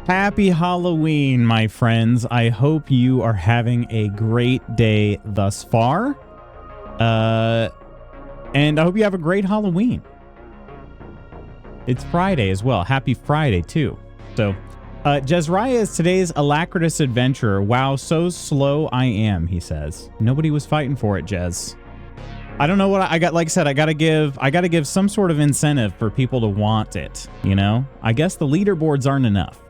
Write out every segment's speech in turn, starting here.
Happy Halloween, my friends. I hope you are having a great day thus far. And I hope you have a great Halloween. It's Friday as well. Happy Friday, too. So, Jezraiah is today's Alacritus adventurer. Wow, so slow I am, he says. Nobody was fighting for it, Jez. I don't know what I got. Like I said, I gotta give some sort of incentive for people to want it, you know? I guess the leaderboards aren't enough.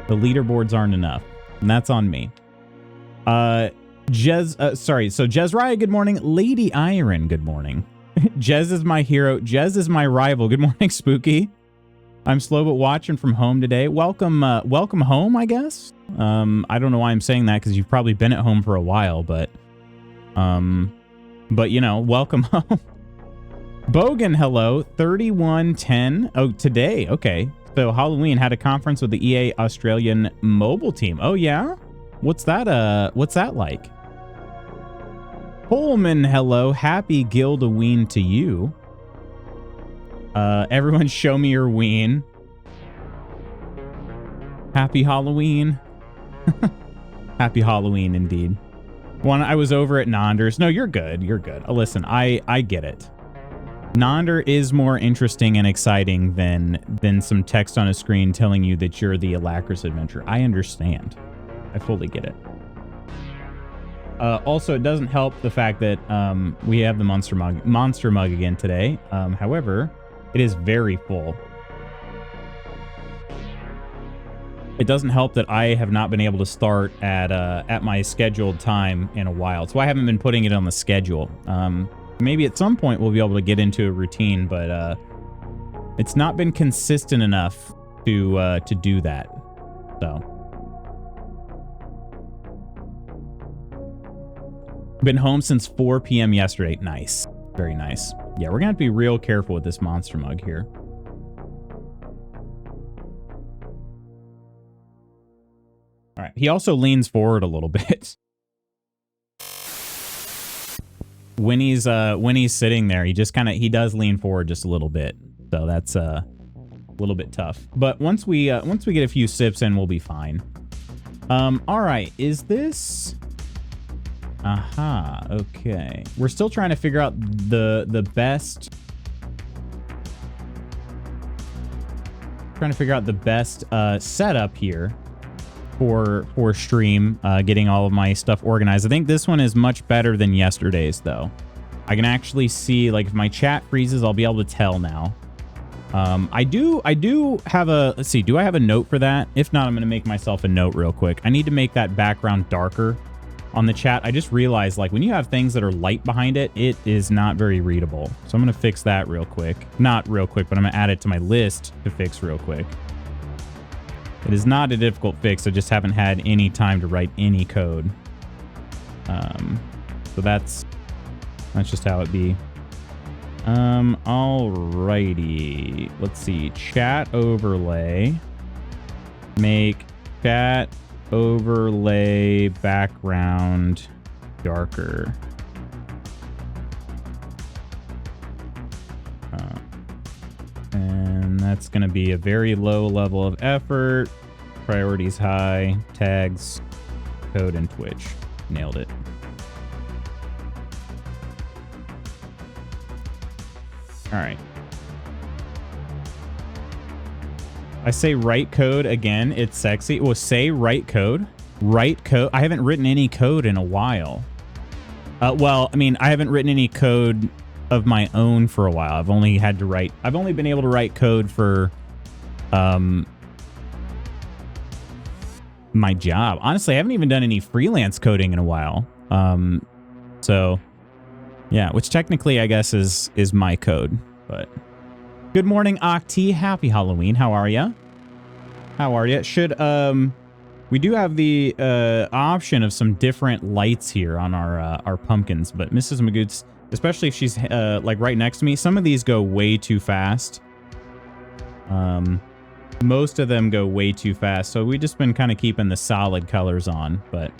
The leaderboards aren't enough, and that's on me. So Jezraiah, good morning. Lady Iron, good morning. Jez is my hero. Jez is my rival. Good morning, Spooky. I'm slow but watching from home today. Welcome home, I guess. I don't know why I'm saying that because you've probably been at home for a while, but you know, welcome home. Bogan, hello. 3110. Oh, today. Okay. So Halloween had a conference with the EA Australian mobile team. Oh yeah? What's that like? Pullman, hello. Happy Gildaween to you. Everyone show me your ween. Happy Halloween. Happy Halloween indeed. I was over at Nonder's. No, you're good. You're good. Listen, I get it. Nonder is more interesting and exciting than some text on a screen telling you that you're the Alacritus adventurer. I understand. I fully get it. Also, it doesn't help the fact that we have the monster mug again today. However, it is very full. It doesn't help that I have not been able to start at my scheduled time in a while. That's why I haven't been putting it on the schedule. Maybe at some point we'll be able to get into a routine, but it's not been consistent enough to do that. So, been home since 4 p.m. yesterday. Nice, very nice. Yeah, we're gonna have to be real careful with this monster mug here. All right, he also leans forward a little bit. When he's sitting there, he does lean forward just a little bit. So that's a little bit tough. But once we get a few sips in, we'll be fine. All right, is this? Aha, okay. We're still trying to figure out the best. Trying to figure out the best setup here for stream, getting all of my stuff organized. I think this one is much better than yesterday's, though. I can actually see, like, if my chat freezes, I'll be able to tell now. I do have a, let's see, do I have a note for that? If not, I'm going to make myself a note real quick. I need to make that background darker on the chat. I just realized, like, when you have things that are light behind it, it is not very readable. So I'm going to fix that real quick. Not real quick, but I'm going to add it to my list to fix real quick. It is not a difficult fix. I just haven't had any time to write any code. So that's just how it be. Alrighty. Let's see. Chat overlay. Make chat overlay background darker. And that's going to be a very low level of effort. Priorities high. Tags, code, and Twitch. Nailed it. All right. I say write code again. It's sexy. Well, say write code. Write code. I haven't written any code in a while. Well, I mean, I haven't written any code of my own for a while. I've only been able to write code for my job. Honestly, I haven't even done any freelance coding in a while. So yeah, which technically I guess is my code, but good morning, Octi. Happy Halloween. How are ya? How are ya? We do have the option of some different lights here on our pumpkins, but Mrs. Magoots, especially if she's like right next to me, some of these go way too fast. Most of them go way too fast, so we've just been kind of keeping the solid colors on, but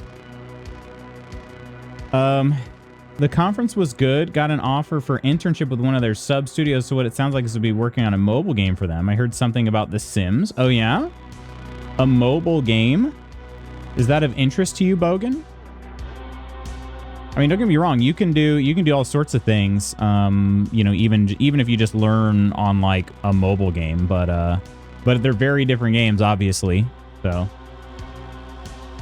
the conference was good. Got an offer for internship with one of their sub studios, so what it sounds like is to be working on a mobile game for them. I heard something about The Sims. Oh yeah? A mobile game? Is that of interest to you, Bogan? I mean, don't get me wrong. You can do all sorts of things. You know, even if you just learn on like a mobile game, but they're very different games, obviously. So,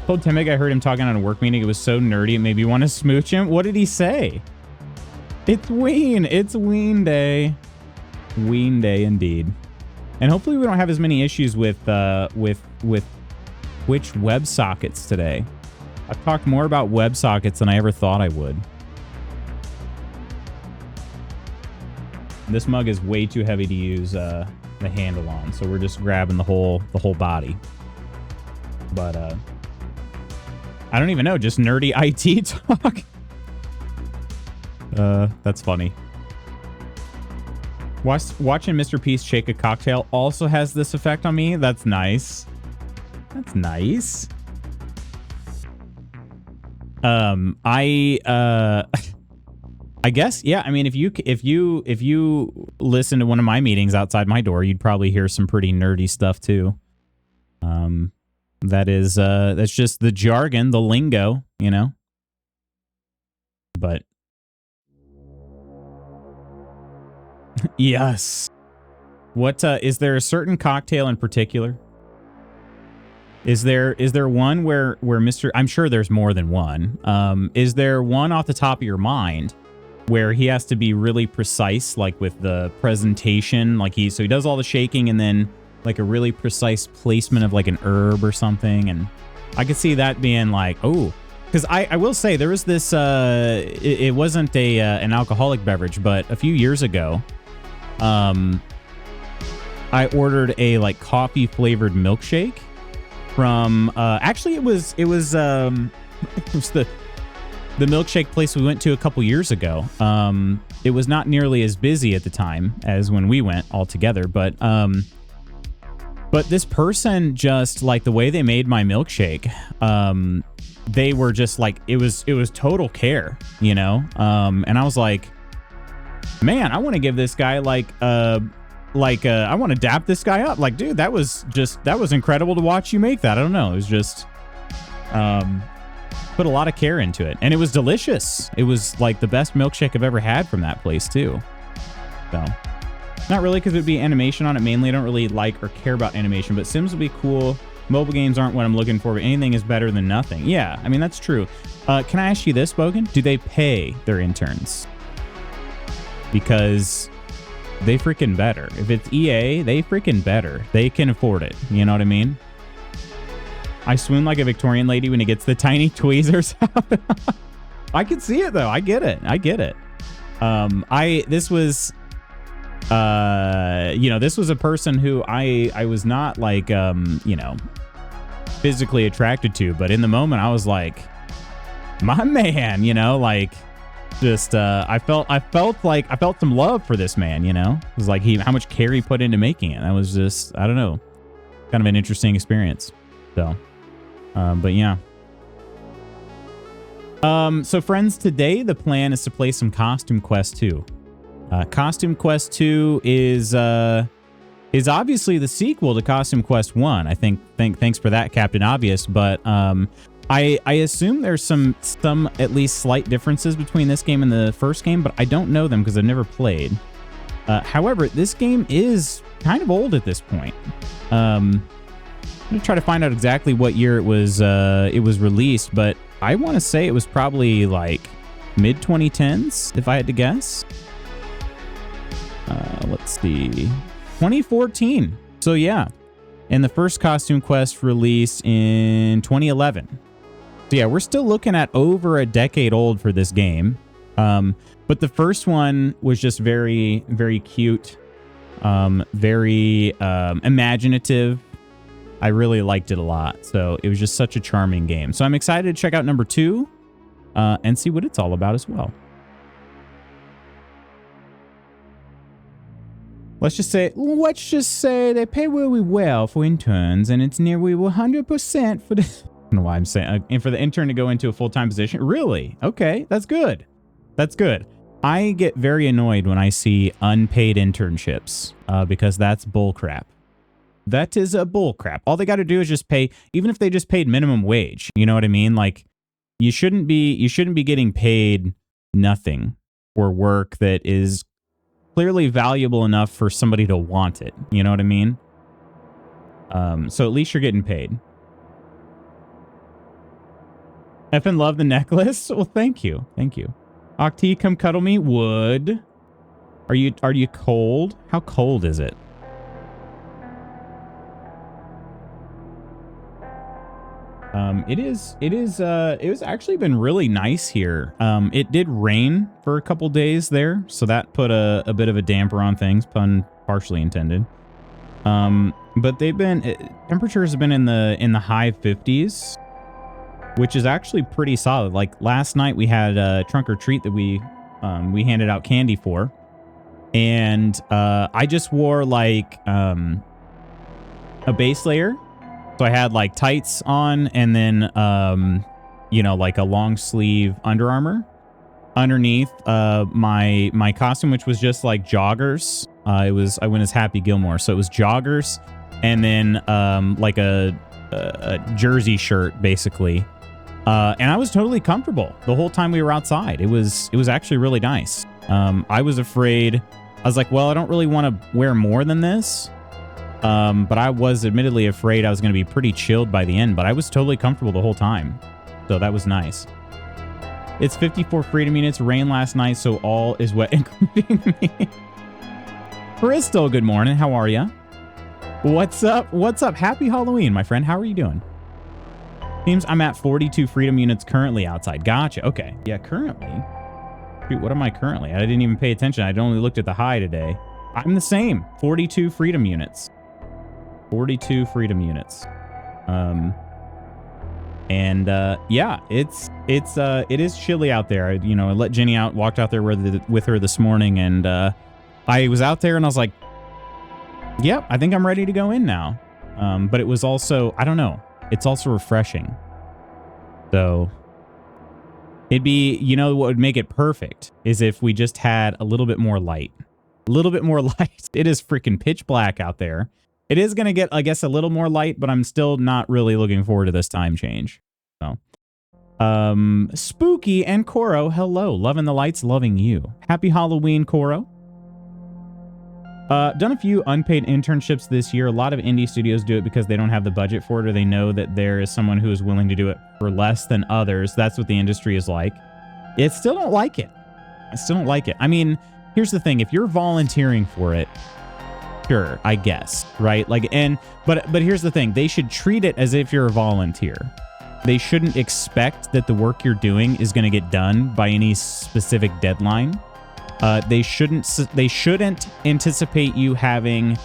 told Temig I heard him talking on a work meeting. It was so nerdy, it made me want to smooch him. What did he say? It's Ween. It's Ween Day. Ween Day indeed. And hopefully we don't have as many issues with Twitch WebSockets today. I've talked more about WebSockets than I ever thought I would. This mug is way too heavy to use the handle on, so we're just grabbing the whole body. But I don't even know, just nerdy IT talk. That's funny. Watching Mr. Peace shake a cocktail also has this effect on me. That's nice. That's nice. I guess, yeah. I mean, if you listen to one of my meetings outside my door, you'd probably hear some pretty nerdy stuff too. That's just the jargon, the lingo, you know. But yes. What is there a certain cocktail in particular? Is there one where Mr. I'm sure there's more than one. Is there one off the top of your mind where he has to be really precise, like with the presentation, like so he does all the shaking and then like a really precise placement of like an herb or something, and I could see that being like, oh, because I will say there was this it wasn't an alcoholic beverage, but a few years ago, I ordered a like coffee flavored milkshake from actually it was the milkshake place we went to a couple years ago. It was not nearly as busy at the time as when we went all together, but this person, just like the way they made my milkshake, they were just like, it was total care, you know? And I was like, man, I want to give this guy I want to dap this guy up. Like, dude, that was incredible to watch you make that. I don't know. It was just, put a lot of care into it, and it was delicious. It was like the best milkshake I've ever had from that place too. So, not really, because it would be animation on it mainly. I don't really like or care about animation, but Sims would be cool. Mobile games aren't what I'm looking for, but anything is better than nothing. Yeah, I mean, that's true. Can I ask you this, Bogan? Do they pay their interns? Because they freaking better. If it's EA, they freaking better. They can afford it. You know what I mean? I swoon like a Victorian lady when he gets the tiny tweezers out. I can see it though. I get it. This was a person who I was not like, physically attracted to, but in the moment I was like, my man, you know, like just, I felt some love for this man, you know. It was like how much care he put into making it. That was just, I don't know, kind of an interesting experience. So, but yeah. So friends, today the plan is to play some Costume Quest 2. Costume Quest 2 is obviously the sequel to Costume Quest 1. I think thanks for that, Captain Obvious, but I assume there's some at least slight differences between this game and the first game, but I don't know them because I've never played. However, this game is kind of old at this point. I'm gonna try to find out exactly what year it was released, but I want to say it was probably like mid 2010s, if I had to guess. Let's see, 2014. So yeah, and the first Costume Quest released in 2011. So yeah, we're still looking at over a decade old for this game. But the first one was just very, very cute, very imaginative. I really liked it a lot. So it was just such a charming game. So I'm excited to check out number 2 and see what it's all about as well. Let's just say they pay really well for interns, and it's nearly 100% for the... I don't know why I'm saying... and for the intern to go into a full-time position. Really? Okay, that's good. That's good. I get very annoyed when I see unpaid internships because that's bullcrap. That is a bull crap. All they got to do is just pay, even if they just paid minimum wage. You know what I mean? Like, you shouldn't be getting paid nothing for work that is clearly valuable enough for somebody to want it. You know what I mean? So at least you're getting paid. Effing love the necklace. Well, thank you. Thank you. Octi, come cuddle me. Wood. Are you cold? How cold is it? It was actually been really nice here. It did rain for a couple days there, so that put a bit of a damper on things, pun partially intended. But temperatures have been in the high 50s, which is actually pretty solid. Like last night we had a trunk or treat that we handed out candy for, and I just wore like a base layer. So I had like tights on and then, you know, like a long sleeve Under Armour underneath my costume, which was just like joggers. I went as Happy Gilmore. So it was joggers and then like a jersey shirt, basically. And I was totally comfortable the whole time we were outside. It was actually really nice. I was afraid. I was like, well, I don't really want to wear more than this. But I was admittedly afraid I was going to be pretty chilled by the end, but I was totally comfortable the whole time. So that was nice. It's 54 freedom units, rain last night, so all is wet, including me. Crystal, good morning. How are you? What's up? What's up? Happy Halloween, my friend. How are you doing? Seems I'm at 42 freedom units currently outside. Gotcha. Okay. Yeah, currently. Shoot, what am I currently? I didn't even pay attention. I only looked at the high today. I'm the same. 42 freedom units. 42 freedom units. Yeah, it is chilly out there. You know, I let Jenny out, walked out there with her this morning, and I was out there and I was like, yep, I think I'm ready to go in now. But it was also, I don't know, it's also refreshing. So it'd be, you know, what would make it perfect is if we just had a little bit more light. A little bit more light. It is freaking pitch black out there. It is going to get, I guess, a little more light, but I'm still not really looking forward to this time change. So, Spooky and Koro, hello. Loving the lights, loving you. Happy Halloween, Koro. Done a few unpaid internships this year. A lot of indie studios do it because they don't have the budget for it, or they know that there is someone who is willing to do it for less than others. That's what the industry is like. I still don't like it. I mean, here's the thing. If you're volunteering for it, sure, I guess, right? Like, but here's the thing. They should treat it as if you're a volunteer. They shouldn't expect that the work you're doing is going to get done by any specific deadline. They shouldn't anticipate you having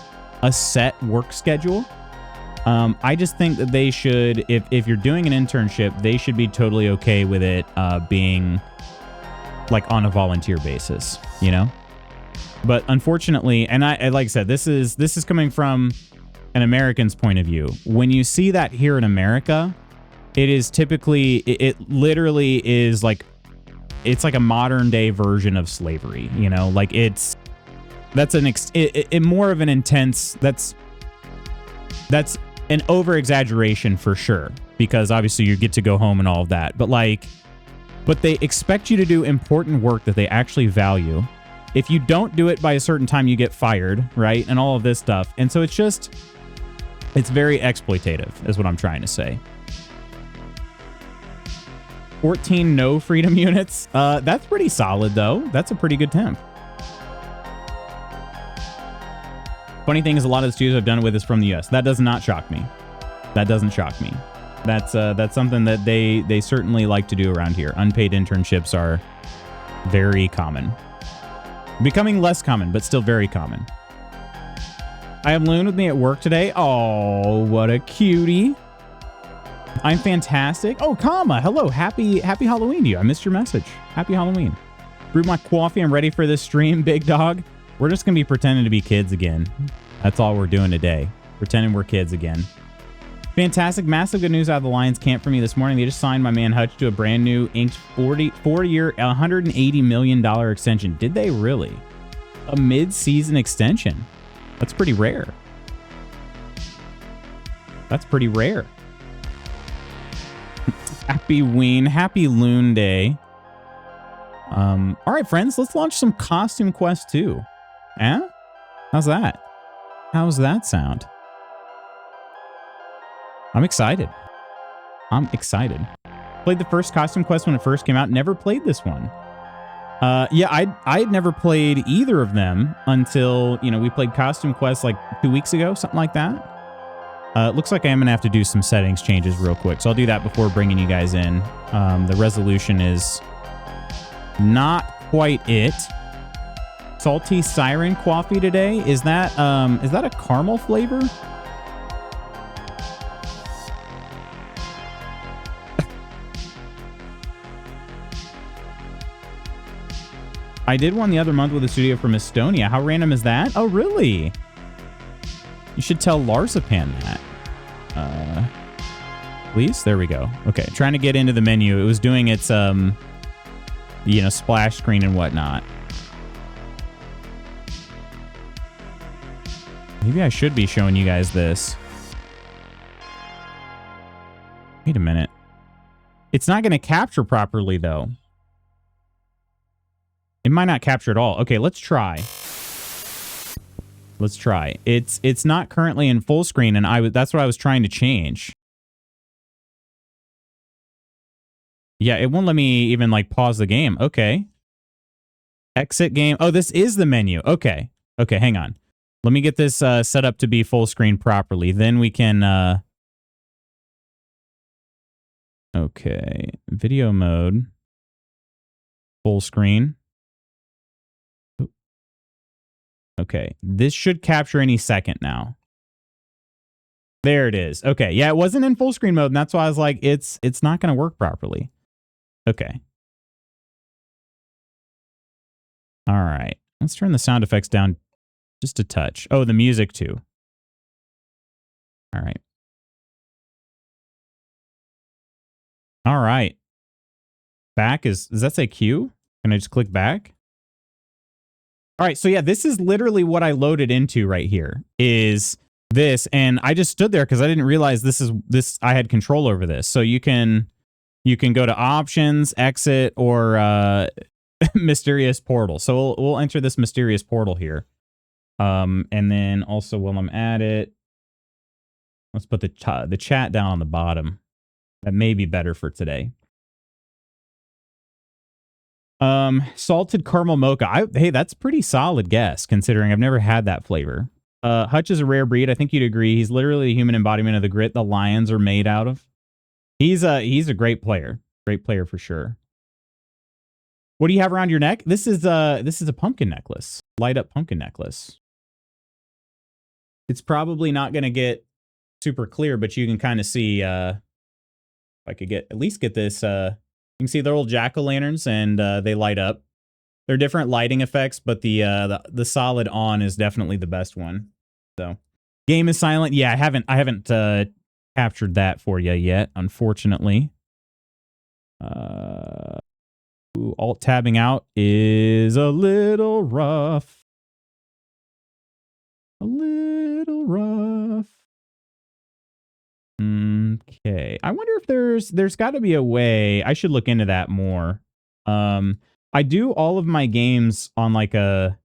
a set work schedule. I just think that they should, if you're doing an internship, they should be totally okay with it being like on a volunteer basis, you know? But unfortunately, and I like I said, this is coming from an American's point of view. When you see that here in America, it is typically, it literally is like, it's like a modern day version of slavery, you know? Like that's more of an intense, that's an over exaggeration for sure, because obviously you get to go home and all of that. But they expect you to do important work that they actually value. If you don't do it by a certain time, you get fired, right? And all of this stuff. And so it's very exploitative, is what I'm trying to say. 14 no freedom units. That's pretty solid, though. That's a pretty good temp. Funny thing is, a lot of the studios I've done it with is from the US. That does not shock me. That doesn't shock me. That's something that they certainly like to do around here. Unpaid internships are very common. Becoming less common, but still very common. I have Loon with me at work today. Oh, what a cutie. I'm fantastic. Oh, Kama, hello. Happy Halloween to you. I missed your message. Happy Halloween. Brewed my coffee. I'm ready for this stream, big dog. We're just going to be pretending to be kids again. That's all we're doing today. Pretending we're kids again. Fantastic. Massive good news out of the Lions camp for me this morning. They just signed my man Hutch to a brand new inked 4-year, $180 million extension. Did they really? A mid-season extension. That's pretty rare. That's pretty rare. Happy Ween. Happy Loon Day. All right, friends, let's launch some Costume Quest 2. Eh? How's that? How's that sound? I'm excited. I'm excited. Played the first Costume Quest when it first came out. Never played this one. Yeah, I'd never played either of them until, you know, we played Costume Quest like 2 weeks ago, something like that. Looks like I am going to have to do some settings changes real quick. So I'll do that before bringing you guys in. The resolution is not quite it. Salty Siren Coffee today. Is that a caramel flavor? I did one the other month with a studio from Estonia. How random is that? Oh, really? You should tell Larsapan that. Please? There we go. Okay, trying to get into the menu. It was doing its, you know, splash screen and whatnot. Maybe I should be showing you guys this. Wait a minute. It's not going to capture properly, though. It might not capture at all. Okay, let's try. Let's try. It's not currently in full screen, and that's what I was trying to change. Yeah, it won't let me even like pause the game. Okay. Exit game. Oh, this is the menu. Okay. Okay, hang on. Let me get this set up to be full screen properly. Then we can okay, video mode. Full screen. Okay, this should capture any second now. There it is. Okay, yeah, it wasn't in full screen mode, and that's why I was like, it's not going to work properly. Okay. All right, let's turn the sound effects down just a touch. Oh, the music too. All right. All right. Back does that say Q? Can I just click back? All right, so yeah, this is literally what I loaded into right here is this, and I just stood there because I didn't realize I had control over this. So you can go to options, exit, or mysterious portal. So we'll enter this mysterious portal here. And then also while I'm at it, let's put the chat down on the bottom. That may be better for today. Salted caramel mocha. Hey, that's pretty solid guess considering I've never had that flavor. Hutch is a rare breed. I think you'd agree. He's literally the human embodiment of the grit the lions are made out of. He's a great player. Great player for sure. What do you have around your neck? This is a pumpkin necklace. Light up pumpkin necklace. It's probably not going to get super clear, but you can kind of see if I could at least get this you can see they're old jack-o'-lanterns, and they light up. They're different lighting effects, but the solid on is definitely the best one. So, game is silent. Yeah, I haven't captured that for you yet, unfortunately. Alt tabbing out is a little rough. A little rough. Okay. I wonder if there's got to be a way. I should look into that more. I do all of my games on like a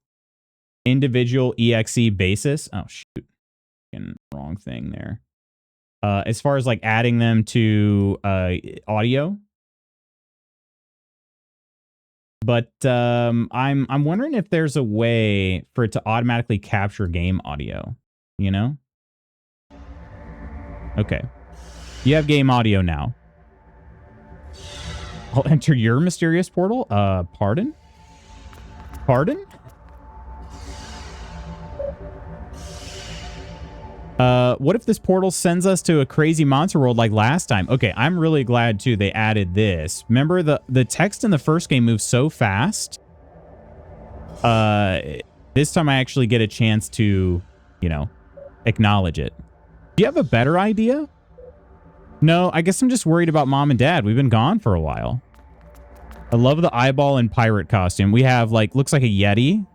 individual EXE basis. Oh shoot. Wrong thing there. As far as like adding them to audio. But I'm wondering if there's a way for it to automatically capture game audio, you know? Okay. You have game audio now. I'll enter your mysterious portal. Pardon? Pardon? What if this portal sends us to a crazy monster world like last time? Okay, I'm really glad too they added this. Remember the text in the first game moves so fast. This time I actually get a chance to, you know, acknowledge it. Do you have a better idea? No, I guess I'm just worried about mom and dad. We've been gone for a while. I love the eyeball and pirate costume. We have like, looks like a Yeti.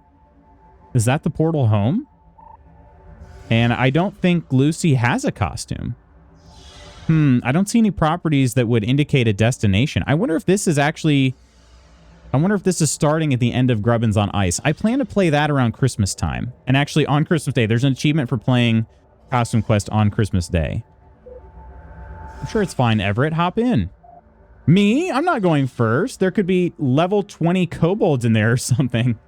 Is that the portal home? And I don't think Lucy has a costume. I don't see any properties that would indicate a destination. I wonder if this is actually... I wonder if this is starting at the end of Grubbins on Ice. I plan to play that around Christmas time. And actually, on Christmas Day, there's an achievement for playing Costume Quest on Christmas Day. I'm sure it's fine, Everett. Hop in. Me? I'm not going first. There could be level 20 kobolds in there or something.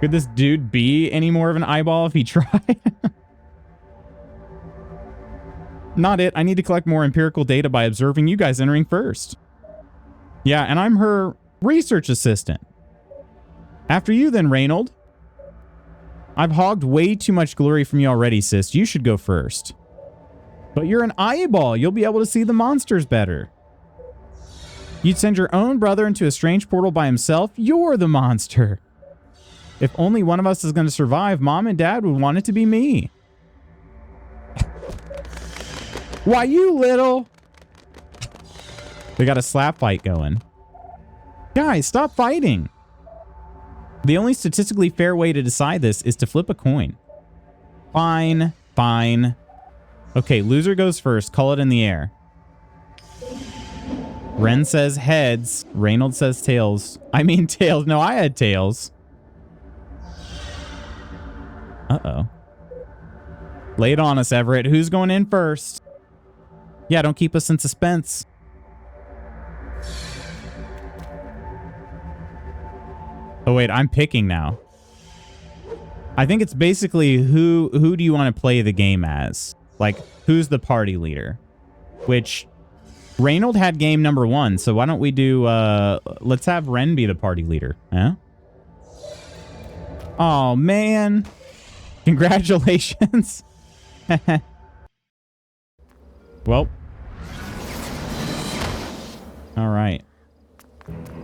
Could this dude be any more of an eyeball if he tried? Not it. I need to collect more empirical data by observing you guys entering first. Yeah, and I'm her research assistant. After you then, Reynold. I've hogged way too much glory from you already, sis. You should go first. But you're an eyeball. You'll be able to see the monsters better. You'd send your own brother into a strange portal by himself. You're the monster. If only one of us is going to survive, Mom and Dad would want it to be me. Why, you little... They got a slap fight going. Guys, stop fighting. The only statistically fair way to decide this is to flip a coin. Fine, fine. Okay, loser goes first. Call it in the air. Ren says heads. Reynold says tails. I mean tails. No, I had tails. Uh-oh. Lay it on us, Everett. Who's going in first? Yeah, don't keep us in suspense. Oh, wait, I'm picking now. I think it's basically who do you want to play the game as? Like, who's the party leader? Which, Reynold had game number 1, so why don't we do, let's have Ren be the party leader, huh? Oh, man. Congratulations. Well. All right.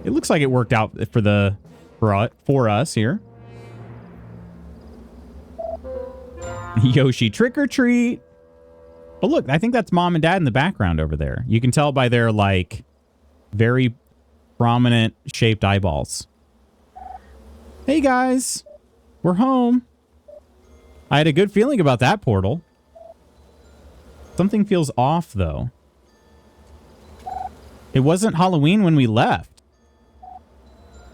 It looks like it worked out for us here. Yoshi trick or treat. Oh, look, I think that's Mom and Dad in the background over there. You can tell by their, like, very prominent shaped eyeballs. Hey, guys. We're home. I had a good feeling about that portal. Something feels off, though. It wasn't Halloween when we left.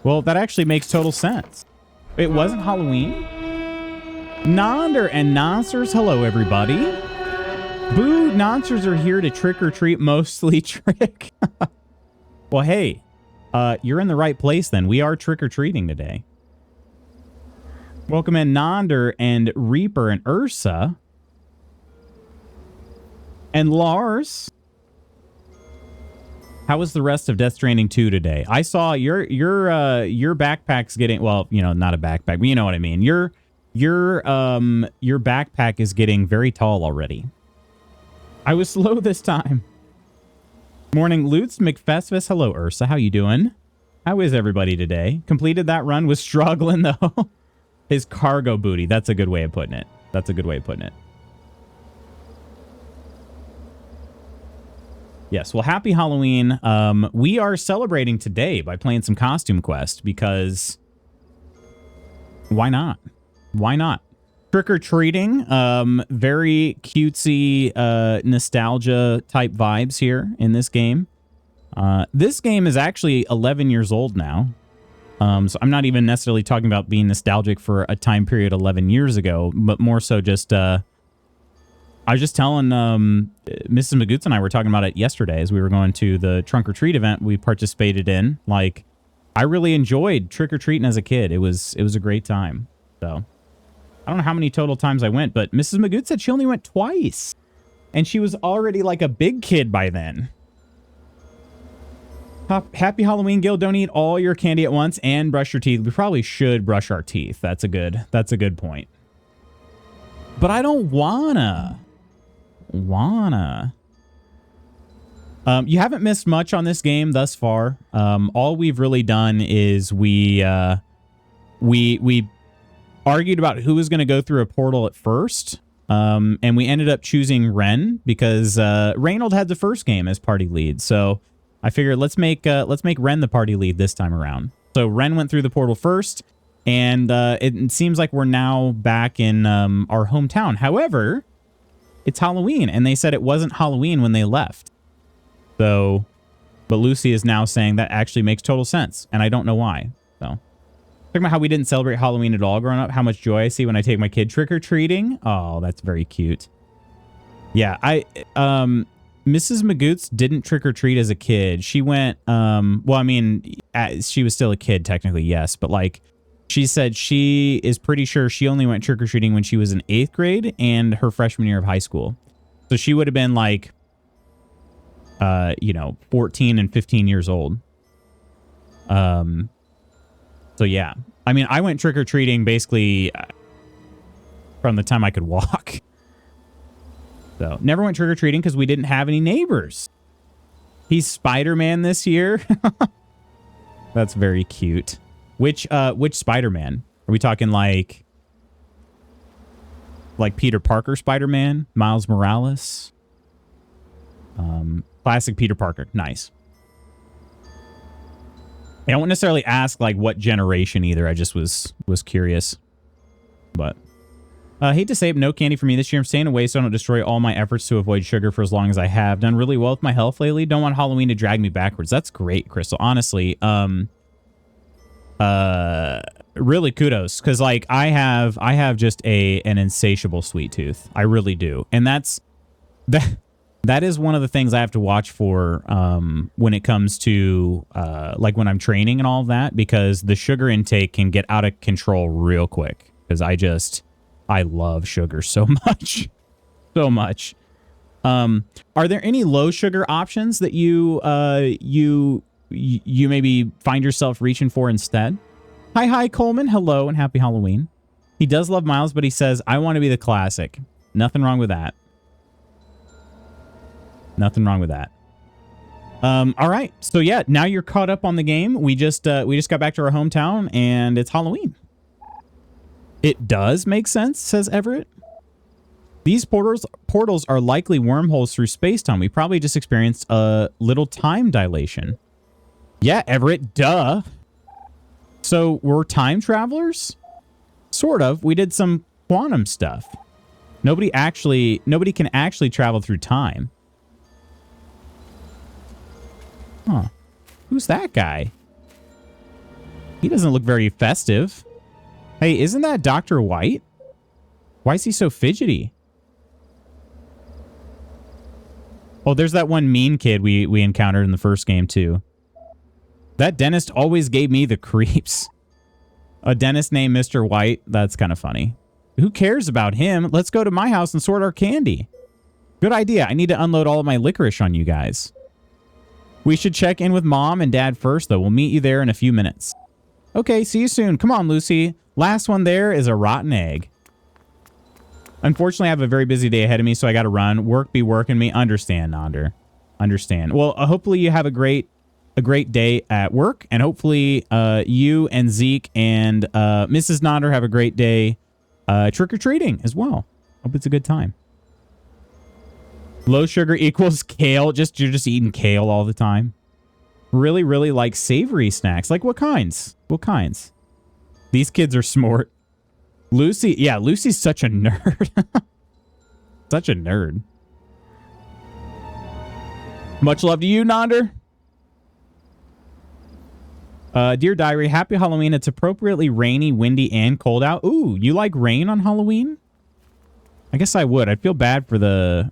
Well, that actually makes total sense. It wasn't Halloween? Nonder and Nonsers, hello, everybody. Boo, Nonsers are here to trick-or-treat, mostly trick. Well, hey, you're in the right place, then. We are trick-or-treating today. Welcome in Nonder and Reaper and Ursa. And Lars. How was the rest of Death Stranding 2 today? I saw your backpack's getting, well, you know, not a backpack, but you know what I mean. Your backpack is getting very tall already. I was slow this time. Morning, Lutz McFestus. Hello, Ursa. How you doing? How is everybody today? Completed that run. Was struggling though. His cargo booty. That's a good way of putting it. That's a good way of putting it. Yes, well, happy Halloween. We are celebrating today by playing some Costume Quest because why not? Why not? Trick-or-treating, very cutesy nostalgia type vibes here in this game. This game is actually 11 years old now. So I'm not even necessarily talking about being nostalgic for a time period 11 years ago, but more so just... I was just telling Mrs. Magoots and I were talking about it yesterday as we were going to the trunk or treat event we participated in. Like, I really enjoyed trick or treating as a kid. It was a great time. So I don't know how many total times I went, but Mrs. Magoots said she only went twice, and she was already like a big kid by then. Happy Halloween, Gil. Don't eat all your candy at once and brush your teeth. We probably should brush our teeth. That's a good point. But I don't wanna. You haven't missed much on this game thus far. All we've really done is we argued about who was going to go through a portal at first, and we ended up choosing Ren because Reynold had the first game as party lead. So I figured let's make Ren the party lead this time around. So Ren went through the portal first, and it seems like we're now back in our hometown. However, it's Halloween. And they said it wasn't Halloween when they left. So, but Lucy is now saying that actually makes total sense. And I don't know why. So, talking about how we didn't celebrate Halloween at all growing up. How much joy I see when I take my kid trick-or-treating. Oh, that's very cute. Yeah, Mrs. Magoots didn't trick-or-treat as a kid. She went, well, I mean, she was still a kid, technically, yes. But, like, she said she is pretty sure she only went trick-or-treating when she was in 8th grade and her freshman year of high school. So she would have been, like, 14 and 15 years old. So, yeah. I mean, I went trick-or-treating basically from the time I could walk. So, never went trick-or-treating because we didn't have any neighbors. He's Spider-Man this year. That's very cute. Which Spider-Man? Are we talking like Peter Parker Spider-Man? Miles Morales? Classic Peter Parker. Nice. I don't necessarily ask like what generation either. I just was curious. But hate to say it, no candy for me this year. I'm staying away so I don't destroy all my efforts to avoid sugar for as long as I have. Done really well with my health lately. Don't want Halloween to drag me backwards. That's great, Crystal. Honestly, really kudos, because like I have just an insatiable sweet tooth. I really do, and that is one of the things I have to watch for when it comes to like when I'm training and all of that, because the sugar intake can get out of control real quick. Because I love sugar so much, so much. Are there any low sugar options that you maybe find yourself reaching for instead? Hi, Coleman. Hello and happy Halloween. He does love Miles, but he says, I want to be the classic. Nothing wrong with that. Nothing wrong with that. All right. So yeah, now you're caught up on the game. We just got back to our hometown and it's Halloween. It does make sense, says Everett. These portals are likely wormholes through space-time. We probably just experienced a little time dilation. Yeah, Everett, duh. So we're time travelers? Sort of. We did some quantum stuff. Nobody can actually travel through time. Huh. Who's that guy? He doesn't look very festive. Hey, isn't that Dr. White? Why is he so fidgety? Oh, there's that one mean kid we encountered in the first game, too. That dentist always gave me the creeps. A dentist named Mr. White? That's kind of funny. Who cares about him? Let's go to my house and sort our candy. Good idea. I need to unload all of my licorice on you guys. We should check in with Mom and Dad first, though. We'll meet you there in a few minutes. Okay, see you soon. Come on, Lucy. Last one there is a rotten egg. Unfortunately, I have a very busy day ahead of me, so I got to run. Work be working me. Understand, Nonder. Understand. Well, hopefully you have a great day at work, and hopefully you and Zeke and Mrs. Nonder have a great day trick-or-treating as well. Hope it's a good time. Low sugar equals kale. You're just eating kale all the time. Really, really like savory snacks. Like what kinds? What kinds? These kids are smart. Lucy, yeah, Lucy's such a nerd. Such a nerd. Much love to you, Nonder. Dear Diary, happy Halloween. It's appropriately rainy, windy, and cold out. Ooh, you like rain on Halloween? I guess I would. I'd feel bad for the...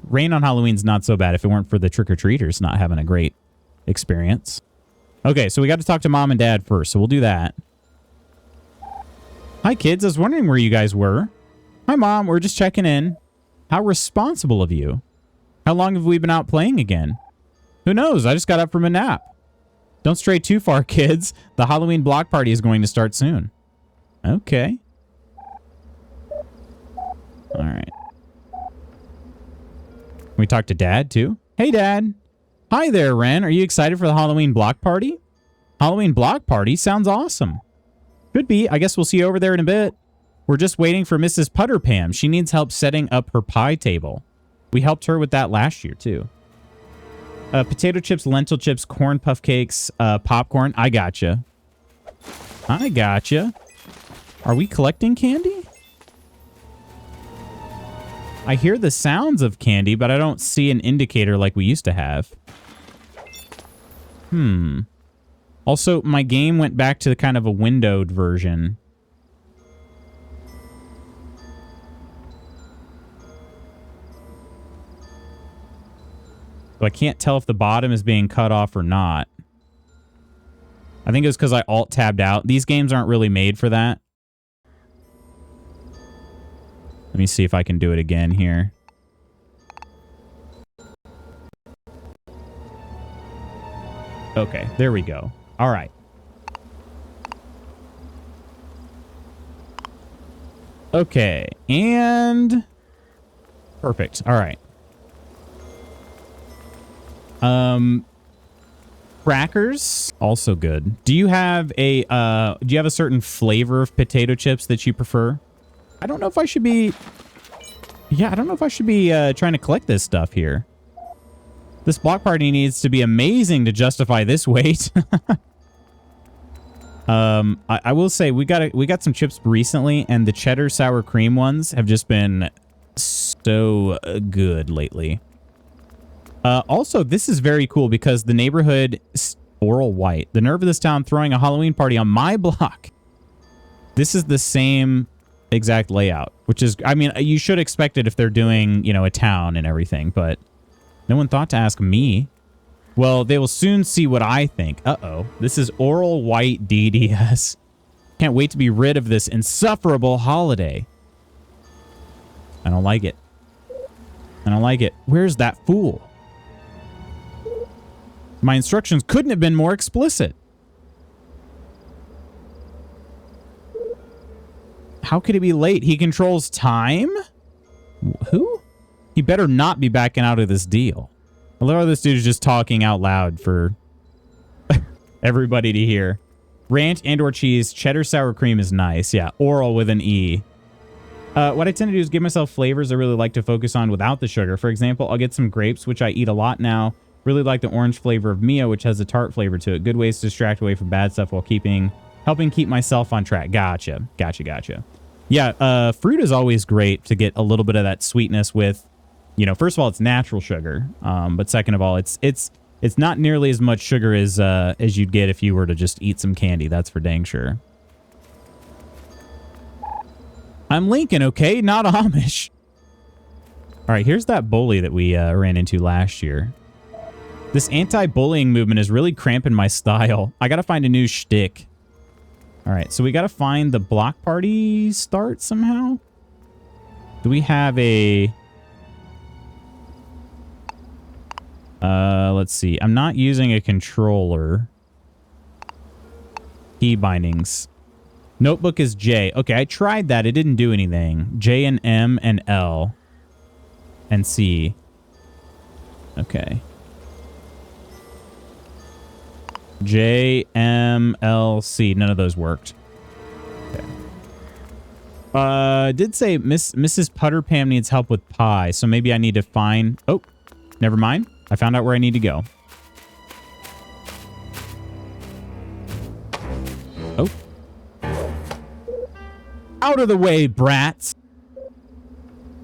rain on Halloween's not so bad if it weren't for the trick-or-treaters not having a great experience. Okay, so we got to talk to Mom and Dad first, so we'll do that. Hi, kids. I was wondering where you guys were. Hi, Mom. We're just checking in. How responsible of you. How long have we been out playing again? Who knows? I just got up from a nap. Don't stray too far, kids. The Halloween block party is going to start soon. Okay. All right. Can we talk to Dad, too? Hey, Dad. Hi there, Ren. Are you excited for the Halloween block party? Halloween block party? Sounds awesome. Could be. I guess we'll see you over there in a bit. We're just waiting for Mrs. Putterpam. She needs help setting up her pie table. We helped her with that last year, too. Potato chips, lentil chips, corn puff cakes, popcorn. I gotcha. I gotcha. Are we collecting candy? I hear the sounds of candy, but I don't see an indicator like we used to have. Also, my game went back to kind of a windowed version. So I can't tell if the bottom is being cut off or not. I think it was because I alt-tabbed out. These games aren't really made for that. Let me see if I can do it again here. Okay, there we go. All right. Okay, and... perfect. All right. Crackers, also good. Do you have a certain flavor of potato chips that you prefer? I don't know if I should be... yeah, I don't know if I should be trying to collect this stuff here. This block party needs to be amazing to justify this wait. I will say we got some chips recently, and the cheddar sour cream ones have just been so good lately. Also, this is very cool because the neighborhood Oral White, the nerve of this town throwing a Halloween party on my block. This is the same exact layout, which is, I mean, you should expect it if they're doing, you know, a town and everything, but no one thought to ask me. Well, they will soon see what I think. Uh-oh. This is Oral White DDS. Can't wait to be rid of this insufferable holiday. I don't like it. I don't like it. Where's that fool? My instructions couldn't have been more explicit. How could he be late? He controls time? Who? He better not be backing out of this deal. I love how this dude is just talking out loud for everybody to hear. Ranch and/or cheese. Cheddar sour cream is nice. Yeah, oral with an E. What I tend to do is give myself flavors I really like to focus on without the sugar. For example, I'll get some grapes, which I eat a lot now. Really like the orange flavor of Mio, which has a tart flavor to it. Good ways to distract away from bad stuff while helping keep myself on track. Gotcha. Yeah, fruit is always great to get a little bit of that sweetness with, you know, first of all, it's natural sugar. But second of all, it's not nearly as much sugar as you'd get if you were to just eat some candy. That's for dang sure. I'm Lincoln, okay? Not Amish. All right, here's that bully that we ran into last year. This anti-bullying movement is really cramping my style. I gotta find a new shtick. All right, so we gotta find the block party start somehow. Do we have a... let's see. I'm not using a controller. Key bindings. Notebook is J. Okay, I tried that. It didn't do anything. J and M and L. And C. Okay. J, M, L, C. None of those worked. Okay. Did say Mrs. Putterpam needs help with pie, so maybe I need to find... oh, never mind. I found out where I need to go. Oh. Out of the way, brats.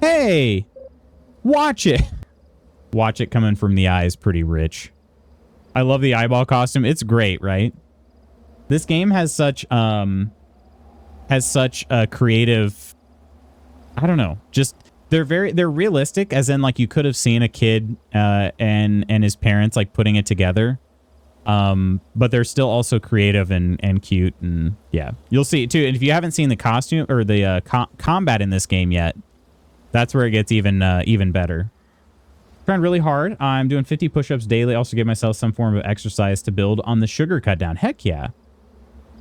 Hey, watch it. Watch it coming from the eyes. Pretty rich. I love the eyeball costume. It's great, right? This game has such a creative, I don't know, just they're realistic, as in like you could have seen a kid and his parents like putting it together. But they're still also creative and cute, and yeah, you'll see it too. And if you haven't seen the costume or the combat in this game yet, that's where it gets even better. Trying really hard. I'm doing 50 push-ups daily. Also give myself some form of exercise to build on the sugar cut down. Heck yeah.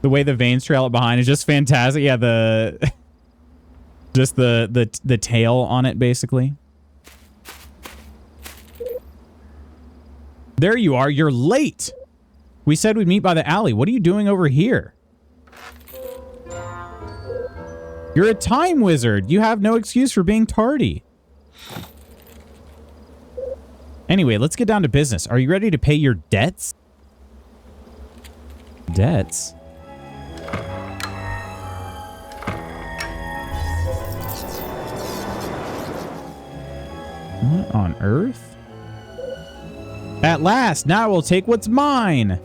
The way the veins trail up behind is just fantastic. Yeah, just the tail on it, basically. There you are. You're late. We said we'd meet by the alley. What are you doing over here? You're a time wizard. You have no excuse for being tardy. Anyway, let's get down to business. Are you ready to pay your debts? Debts? What on earth? At last, now we'll take what's mine.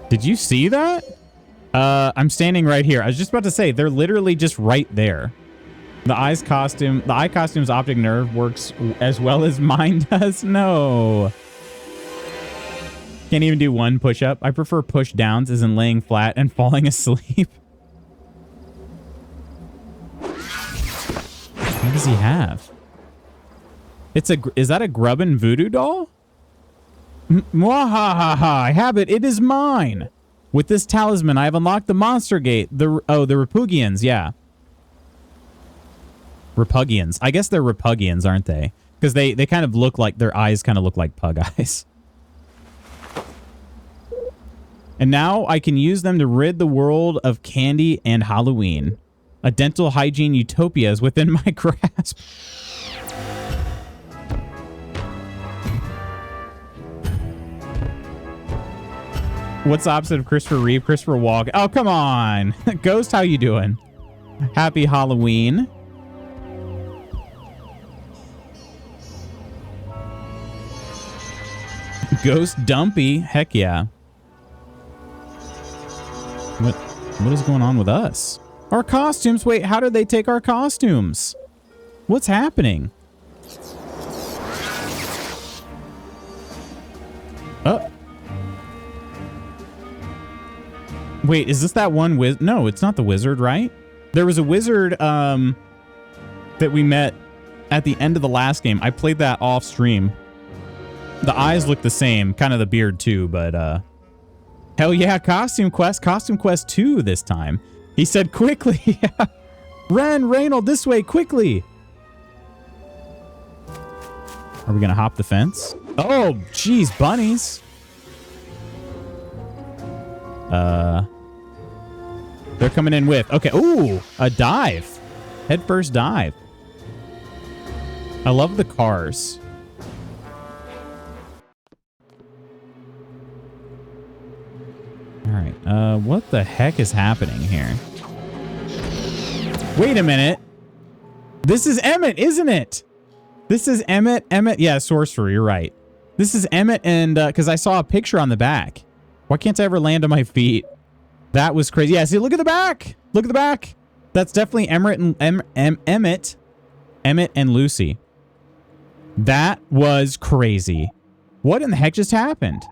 Did you see that? I'm standing right here. I was just about to say, they're literally just right there. The eye costume's optic nerve works as well as mine does. No. Can't even do one push-up. I prefer push-downs as in laying flat and falling asleep. What does he have? Is that a Grubbin voodoo doll? Mwahaha, I have it. It is mine. With this talisman, I have unlocked the monster gate. The Repugians, yeah. Repugians. I guess they're Repugians, aren't they? Because they kind of look like, their eyes kind of look like pug eyes. And now I can use them to rid the world of candy and Halloween. A dental hygiene utopia is within my grasp. What's the opposite of Christopher Reeve? Christopher Walken. Oh, come on. Ghost, how you doing? Happy Halloween. Ghost Dumpy. Heck yeah. What is going on with us? Our costumes? Wait, how did they take our costumes? What's happening? Oh. Wait, is this that one wizard? No, it's not the wizard, right? There was a wizard that we met at the end of the last game. I played that off stream. The eyes look the same, kind of the beard too, but hell yeah, Costume Quest 2 this time. He said quickly. Ren, Reynold, this way, quickly. Are we gonna hop the fence? Oh, geez, bunnies. They're coming in with, okay, ooh, a dive. Head first dive. I love the cars. All right, what the heck is happening here? Wait a minute. This is Emmett, isn't it? This is Emmett. Yeah, sorcerer, you're right. This is Emmett, and because I saw a picture on the back. Why can't I ever land on my feet? That was crazy. Yeah, see, look at the back. Look at the back. That's definitely Emmett and Lucy. That was crazy. What in the heck just happened?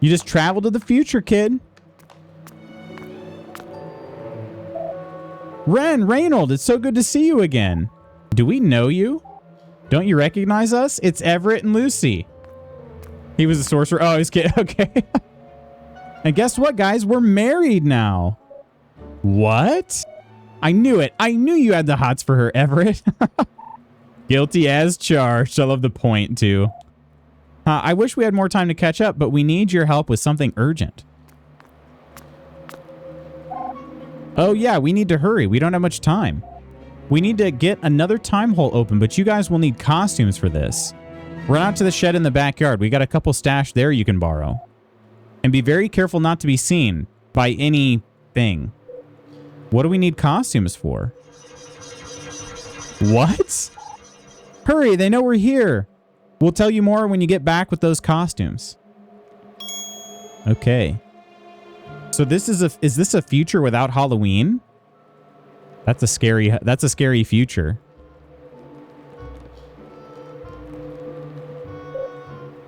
You just traveled to the future, kid. Ren, Reynold, it's so good to see you again. Do we know you? Don't you recognize us? It's Everett and Lucy. He was a sorcerer. Oh, he's kidding. Okay. And guess what, guys? We're married now. What? I knew it. I knew you had the hots for her, Everett. Guilty as charged. I love the point, too. I wish we had more time to catch up, but we need your help with something urgent. Oh, yeah, we need to hurry. We don't have much time. We need to get another time hole open, but you guys will need costumes for this. Run out to the shed in the backyard. We got a couple stashed there you can borrow. And be very careful not to be seen by anything. What do we need costumes for? What? Hurry, they know we're here. We'll tell you more when you get back with those costumes. Okay. So this is this a future without Halloween? That's a scary future.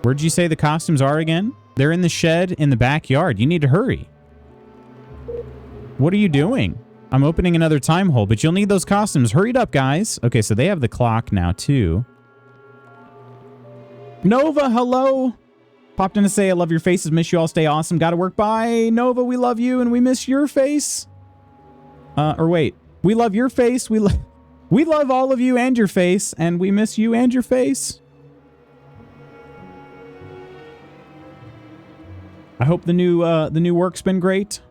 Where'd you say the costumes are again? They're in the shed in the backyard. You need to hurry. What are you doing? I'm opening another time hole, but you'll need those costumes. Hurry it up, guys. Okay, so they have the clock now, too. Nova, hello. Popped in to say, I love your faces. Miss you all. Stay awesome. Gotta work. Bye. Nova, we love you, and we miss your face. Or wait. We love your face. We love all of you and your face, and we miss you and your face. I hope the new work's been great.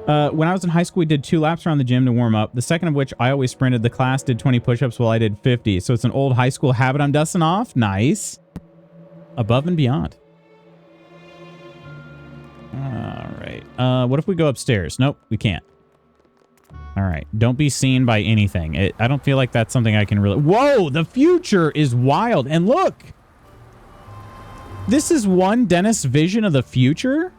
When I was in high school, we did 2 laps around the gym to warm up. The second of which I always sprinted. The class did 20 push-ups while I did 50. So it's an old high school habit I'm dusting off. Nice. Above and beyond. All right. What if we go upstairs? Nope, we can't. All right. Don't be seen by anything. I don't feel like that's something I can really... Whoa! The future is wild. And look! This is one Dennis vision of the future?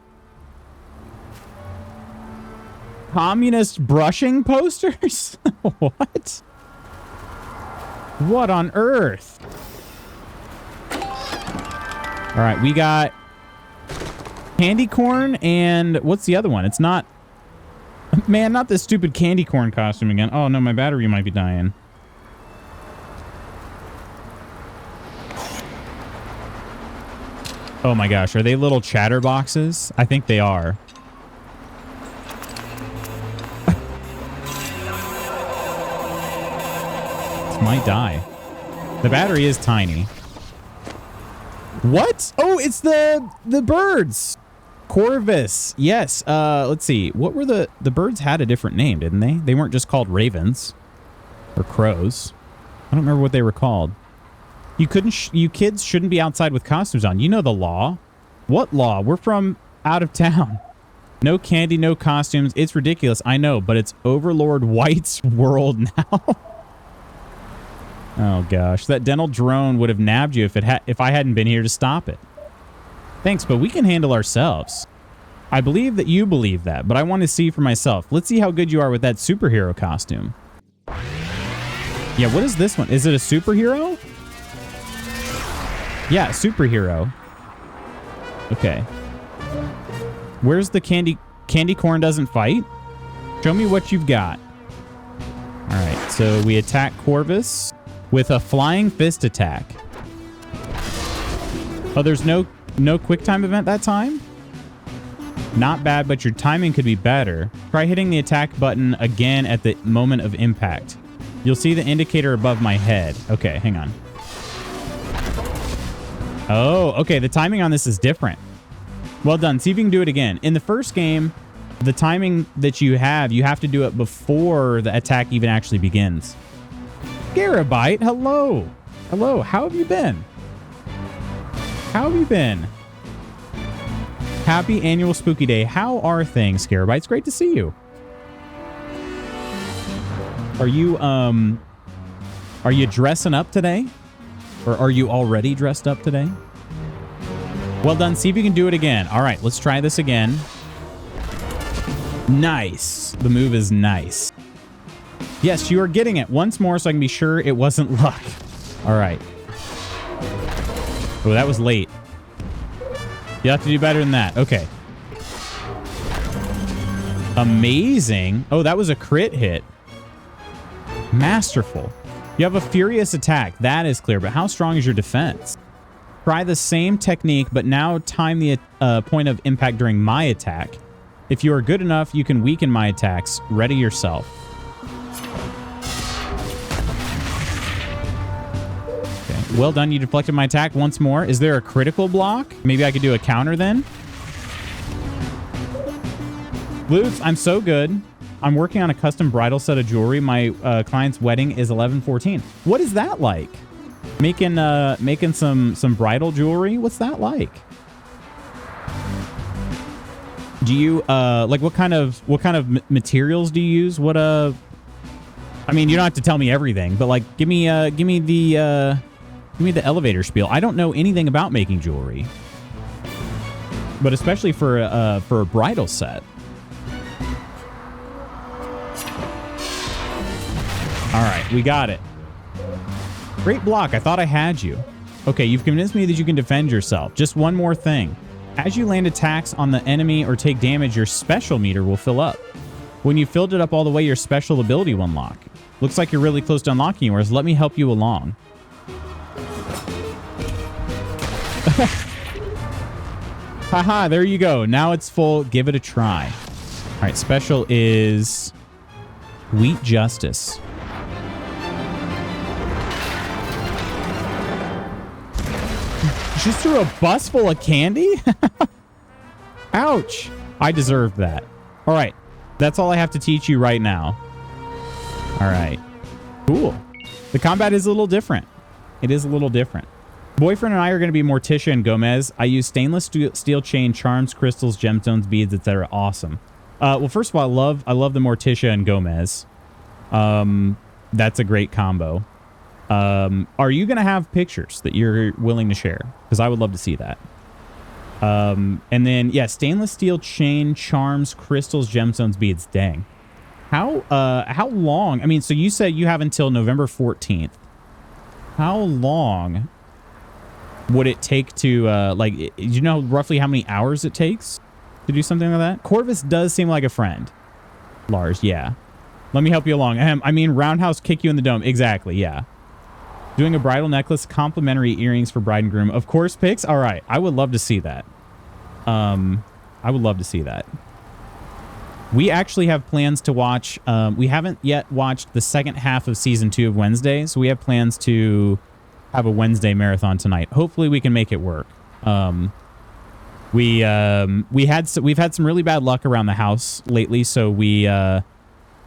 Communist brushing posters? What? What on earth? All right, we got candy corn and what's the other one? It's not... Man, not this stupid candy corn costume again. Oh, no, my battery might be dying. Oh my gosh, are they little chatterboxes? I think they are. This might die. The battery is tiny. What? Oh, it's the birds. Corvus. Yes. Let's see. What were the birds had a different name, didn't they? They weren't just called ravens or crows. I don't remember what they were called. You kids shouldn't be outside with costumes on. You know the law. What law? We're from out of town. No candy, no costumes. It's ridiculous. I know, but it's Overlord White's world now. Oh gosh, that dental drone would have nabbed you if I hadn't been here to stop it. Thanks, but we can handle ourselves. I believe that you believe that, but I want to see for myself. Let's see how good you are with that superhero costume. Yeah, what is this one? Is it a superhero? Yeah, superhero. Okay. Where's the candy corn doesn't fight? Show me what you've got. All right, so we attack Corvus with a flying fist attack. Oh, there's no quick time event that time? Not bad, but your timing could be better. Try hitting the attack button again at the moment of impact. You'll see the indicator above my head. Okay, hang on. Oh, okay. The timing on this is different. Well done. See if you can do it again. In the first game, the timing that you have to do it before the attack even actually begins. Garabite, hello. Hello. How have you been? How have you been? Happy annual spooky day. How are things, Garabite? It's great to see you. Are you dressing up today? Or are you already dressed up today? Well done. See if you can do it again. All right, let's try this again. Nice. The move is nice. Yes, you are getting it once more so I can be sure it wasn't luck. All right. Oh, that was late. You have to do better than that. Okay. Amazing. Oh, that was a crit hit. Masterful. You have a furious attack. That is clear, but how strong is your defense? Try the same technique, but now time the point of impact during my attack. If you are good enough, you can weaken my attacks. Ready yourself. Okay. Well done. You deflected my attack once more. Is there a critical block? Maybe I could do a counter then? Lutz, I'm so good. I'm working on a custom bridal set of jewelry. My client's wedding is 11/14. What is that like? Making some bridal jewelry? What's that like? Do you like what kind of materials do you use? What I mean, you don't have to tell me everything, but like give me the elevator spiel. I don't know anything about making jewelry, but especially for a bridal set. All right, we got it. Great block. I thought I had you. Okay, you've convinced me that you can defend yourself. Just one more thing. As you land attacks on the enemy or take damage, your special meter will fill up. When you filled it up all the way, your special ability will unlock. Looks like you're really close to unlocking yours. Let me help you along. Haha, there you go. Now it's full. Give it a try. All right, special is Wheat Justice. Just threw a bus full of candy? Ouch. I deserved that. All right. That's all I have to teach you right now. All right. Cool. The combat is a little different. It is a little different. Boyfriend and I are going to be Morticia and Gomez. I use stainless steel chain, charms, crystals, gemstones, beads, etc. Awesome. Well, first of all, I love the Morticia and Gomez. That's a great combo. Are you going to have pictures that you're willing to share? Because I would love to see that. And then, yeah, stainless steel chain, charms, crystals, gemstones, beads. Dang. How long? I mean, so you said you have until November 14th. How long would it take to, like, do you know roughly how many hours it takes to do something like that? Corvus does seem like a friend. Lars, yeah. Let me help you along. I mean, roundhouse kick you in the dome. Exactly, yeah. Doing a bridal necklace, complimentary earrings for bride and groom. Of course, pics? All right. I would love to see that. I would love to see that. We actually have plans to watch, we haven't yet watched the second half of season 2 of Wednesday, so we have plans to have a Wednesday marathon tonight. Hopefully we can make it work. We've had some really bad luck around the house lately, so one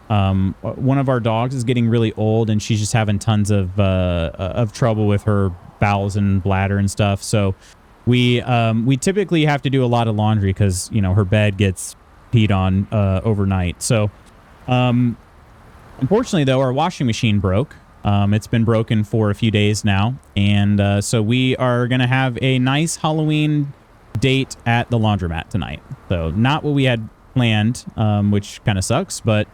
of our dogs is getting really old and she's just having tons of trouble with her bowels and bladder and stuff. So we typically have to do a lot of laundry because, you know, her bed gets peed on overnight. So unfortunately though, our washing machine broke. It's been broken for a few days now, and so we are gonna have a nice Halloween date at the laundromat tonight. So not what we had planned, which kind of sucks, but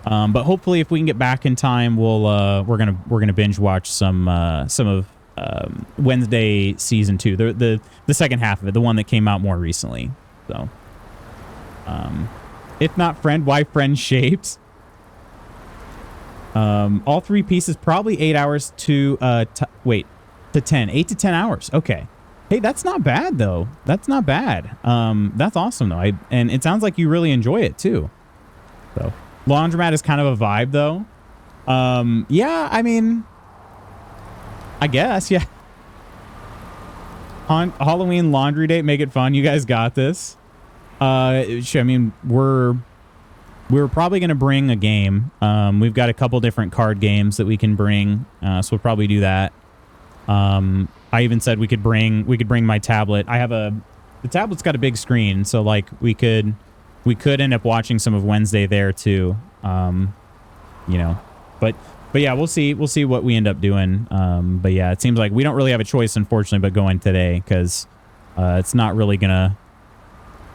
hopefully if we can get back in time, we're gonna binge watch some of Wednesday season 2, the second half of it, the one that came out more recently. So if not friend, why friend shaped? All 3 pieces, probably 8 hours to 10. 8 to 10 hours. Okay. Hey, that's not bad though. That's not bad. That's awesome though. And it sounds like you really enjoy it too. So laundromat is kind of a vibe though. Yeah, I mean, I guess, yeah. On Halloween laundry date, make it fun. You guys got this. I mean, we're probably going to bring a game. We've got a couple different card games that we can bring, so we'll probably do that. I even said we could bring my tablet. The tablet's got a big screen, so like we could end up watching some of Wednesday there too. You know, but yeah, we'll see what we end up doing. But yeah, it seems like we don't really have a choice, unfortunately, but going today because it's not really gonna.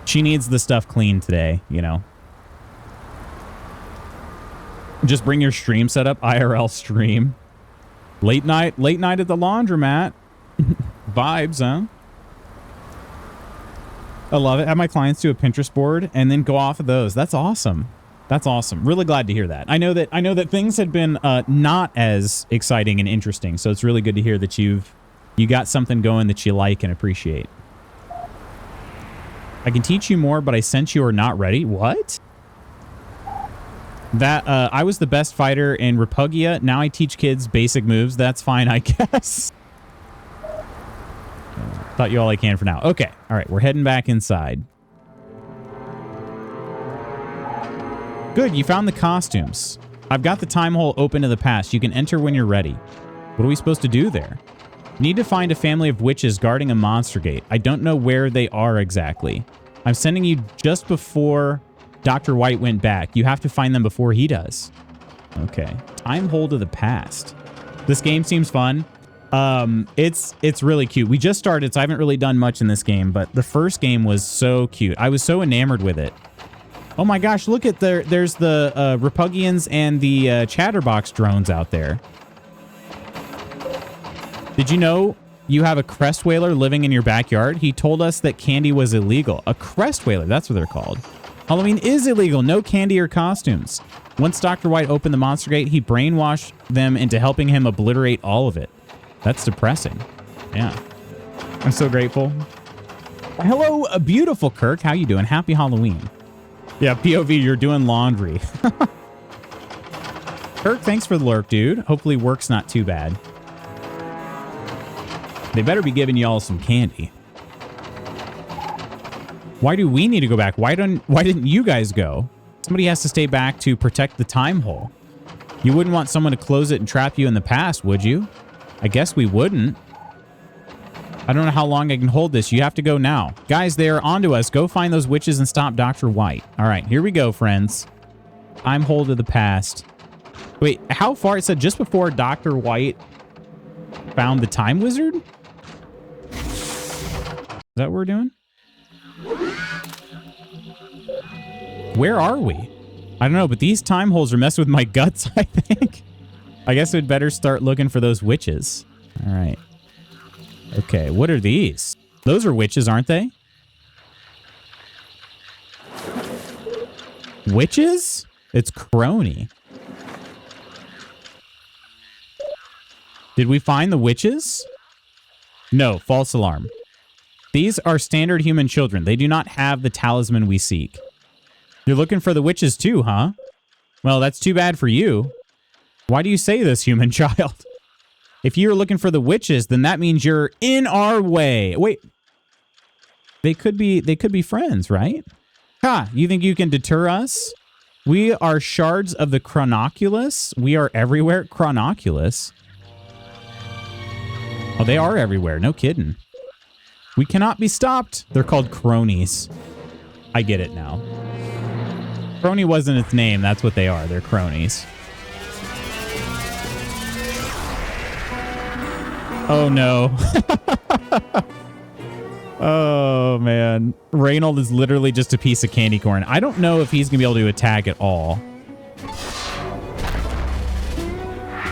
She needs the stuff clean today, you know. Just bring your stream setup, IRL stream. Late night at the laundromat. Vibes, huh? I love it. Have my clients do a Pinterest board and then go off of those. That's awesome. That's awesome. Really glad to hear that. I know that things had been not as exciting and interesting, so it's really good to hear that you got something going that you like and appreciate. I can teach you more, but I sense you are not ready. What? That I was the best fighter in Repugia. Now I teach kids basic moves. That's fine, I guess. Thought you all I can for now. Okay. All right. We're heading back inside. Good. You found the costumes. I've got the time hole open to the past. You can enter when you're ready. What are we supposed to do there? Need to find a family of witches guarding a monster gate. I don't know where they are exactly. I'm sending you just before Dr. White went back. You have to find them before he does. Okay. Time hole to the past. This game seems fun. It's really cute. We just started, so I haven't really done much in this game, but the first game was so cute. I was so enamored with it. Oh my gosh, look at there's the Repugians and the Chatterbox drones out there. Did you know you have a crest whaler living in your backyard? He told us that candy was illegal. A crest whaler, that's what they're called. Halloween is illegal. No candy or costumes. Once Dr. White opened the monster gate, he brainwashed them into helping him obliterate all of it. That's depressing. Yeah. I'm so grateful. Hello, beautiful Kirk. How you doing? Happy Halloween. Yeah, POV, you're doing laundry. Kirk, thanks for the lurk, dude. Hopefully work's not too bad. They better be giving y'all some candy. Why do we need to go back? Why didn't you guys go? Somebody has to stay back to protect the time hole. You wouldn't want someone to close it and trap you in the past, would you? I guess we wouldn't. I don't know how long I can hold this. You have to go now. Guys, they're onto us. Go find those witches and stop Dr. White. All right, here we go, friends. I'm hold of the past. Wait, how far? It said just before Dr. White found the time wizard? Is that what we're doing? Where are we? I don't know, but these time holes are messing with my guts, I think. I guess we'd better start looking for those witches. All right. Okay, what are these? Those are witches, aren't they? Witches? It's Crony. Did we find the witches? No, false alarm. These are standard human children. They do not have the talisman we seek. You're looking for the witches too, huh? Well, that's too bad for you. Why do you say this, human child? If you're looking for the witches, then that means you're in our way. Wait. They could be friends, right? Ha, you think you can deter us? We are shards of the Chronoculus. We are everywhere. Chronoculus. Oh, they are everywhere. No kidding. We cannot be stopped. They're called cronies. I get it now. Crony wasn't its name. That's what they are. They're cronies. Oh, no. Oh, man. Reynold is literally just a piece of candy corn. I don't know if he's going to be able to attack at all.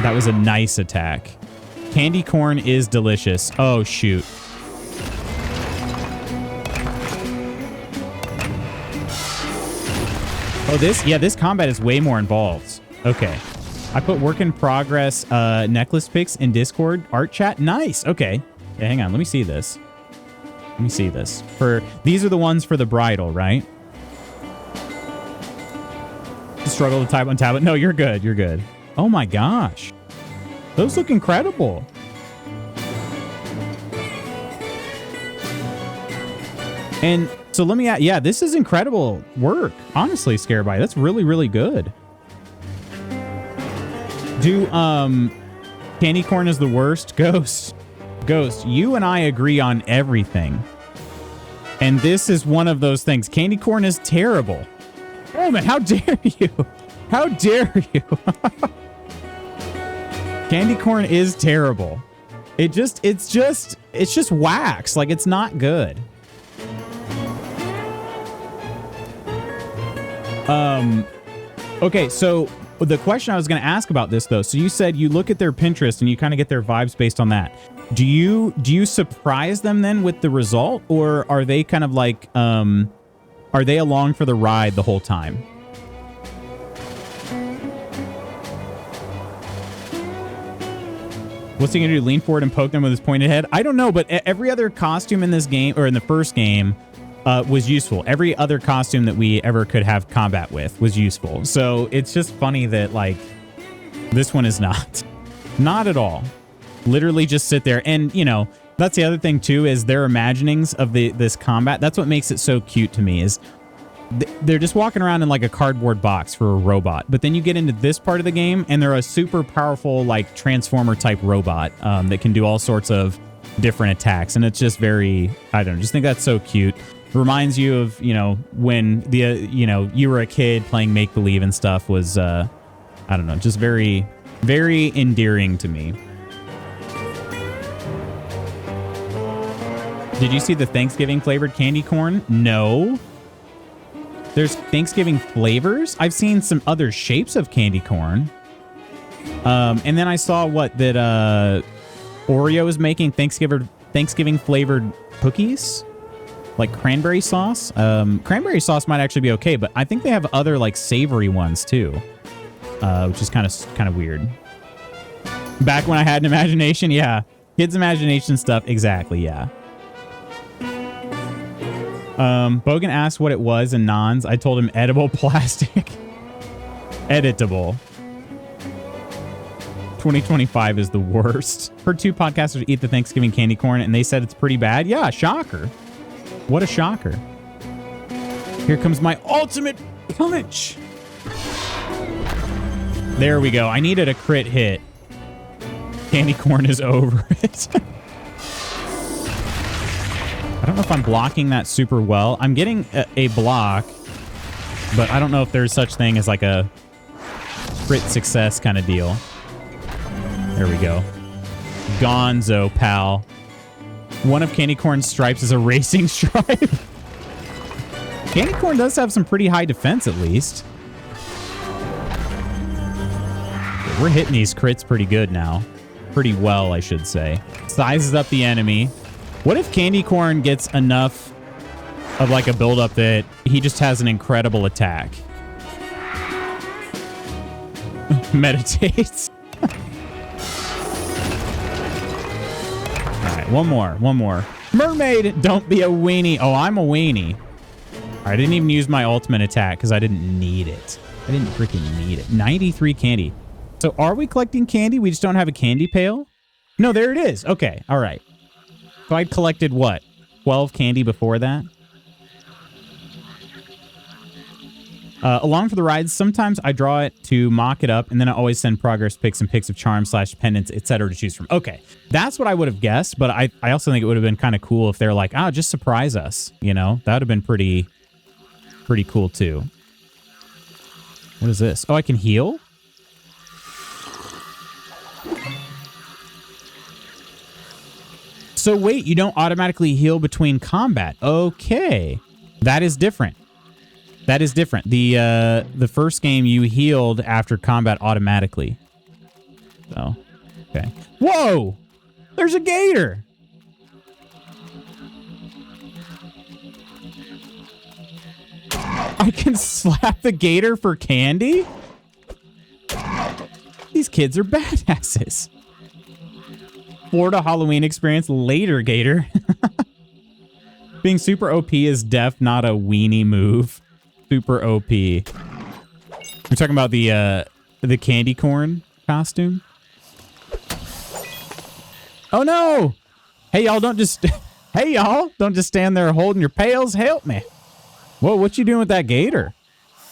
That was a nice attack. Candy corn is delicious. Oh, shoot. Oh, this combat is way more involved. Okay. I put work in progress necklace pics in Discord art chat. Nice. Okay. Yeah, hang on. Let me see this. Let me see this. These are the ones for the bridal, right? Struggle to type on tablet. No, you're good. You're good. Oh my gosh. Those look incredible. And so let me add, yeah, this is incredible work. Honestly, Scareby, that's really, really good. Candy corn is the worst? Ghost, you and I agree on everything. And this is one of those things. Candy corn is terrible. Oh man, how dare you? How dare you? Candy corn is terrible. It's just wax. Like, it's not good. Okay, so the question I was going to ask about this, though, so you said you look at their Pinterest and you kind of get their vibes based on that. Do you surprise them then with the result, or are they kind of like, are they along for the ride the whole time? What's he going to do, lean forward and poke them with his pointed head? I don't know, but every other costume in this game, or in the first game, was useful. Every other costume that we ever could have combat with was useful. So it's just funny that, like, this one is not. Not at all. Literally just sit there. And, you know, that's the other thing, too, is their imaginings of this combat. That's what makes it so cute to me, is they're just walking around in, like, a cardboard box for a robot. But then you get into this part of the game, and they're a super powerful, like, Transformer-type robot that can do all sorts of different attacks. And it's just very, I don't know, just think that's so cute. Reminds you of, you know, when you were a kid playing make-believe and stuff was, I don't know, just very, very endearing to me. Did you see the Thanksgiving flavored candy corn? No. There's Thanksgiving flavors? I've seen some other shapes of candy corn. And then I saw that Oreo is making Thanksgiving flavored cookies. Like cranberry sauce. Cranberry sauce might actually be okay, but I think they have other like savory ones too, which is kind of weird. Back when I had an imagination, yeah, kids' imagination stuff, exactly, yeah. Bogan asked what it was in Nons. I told him edible plastic. Editable. 2025 is the worst. Heard 2 podcasters eat the Thanksgiving candy corn, and they said it's pretty bad. Yeah, shocker. What a shocker. Here comes my ultimate punch. There we go. I needed a crit hit. Candy corn is over it. I don't know if I'm blocking that super well. I'm getting a block, but I don't know if there's such thing as like a crit success kind of deal. There we go. Gonzo, pal. One of Candy Corn's stripes is a racing stripe. Candy Corn does have some pretty high defense, at least. We're hitting these crits pretty good now. Pretty well, I should say. Sizes up the enemy. What if Candy Corn gets enough of like a build-up that he just has an incredible attack? Meditates. All right, one more. Mermaid, don't be a weenie. Oh, I'm a weenie. All right, I didn't even use my ultimate attack because I didn't need it. I didn't freaking need it. 93 candy. So are we collecting candy? We just don't have a candy pail? No, there it is. Okay, all right. So I'd collected what? 12 candy before that? Along for the ride, sometimes I draw it to mock it up, and then I always send progress pics and pics of charms / pendants, etc. to choose from. Okay, that's what I would have guessed, but I also think it would have been kind of cool if they're like, just surprise us, you know? That would have been pretty cool too. What is this? Oh, I can heal? So wait, you don't automatically heal between combat. Okay. That is different. That is different. The first game you healed after combat automatically. So, okay. Whoa! There's a gator! I can slap the gator for candy? These kids are badasses. Florida Halloween experience later, gator. Being super OP is def not a weenie move. Super OP. We're talking about the candy corn costume. Oh no! Hey y'all, don't just stand there holding your pails. Help me. Whoa, what you doing with that gator?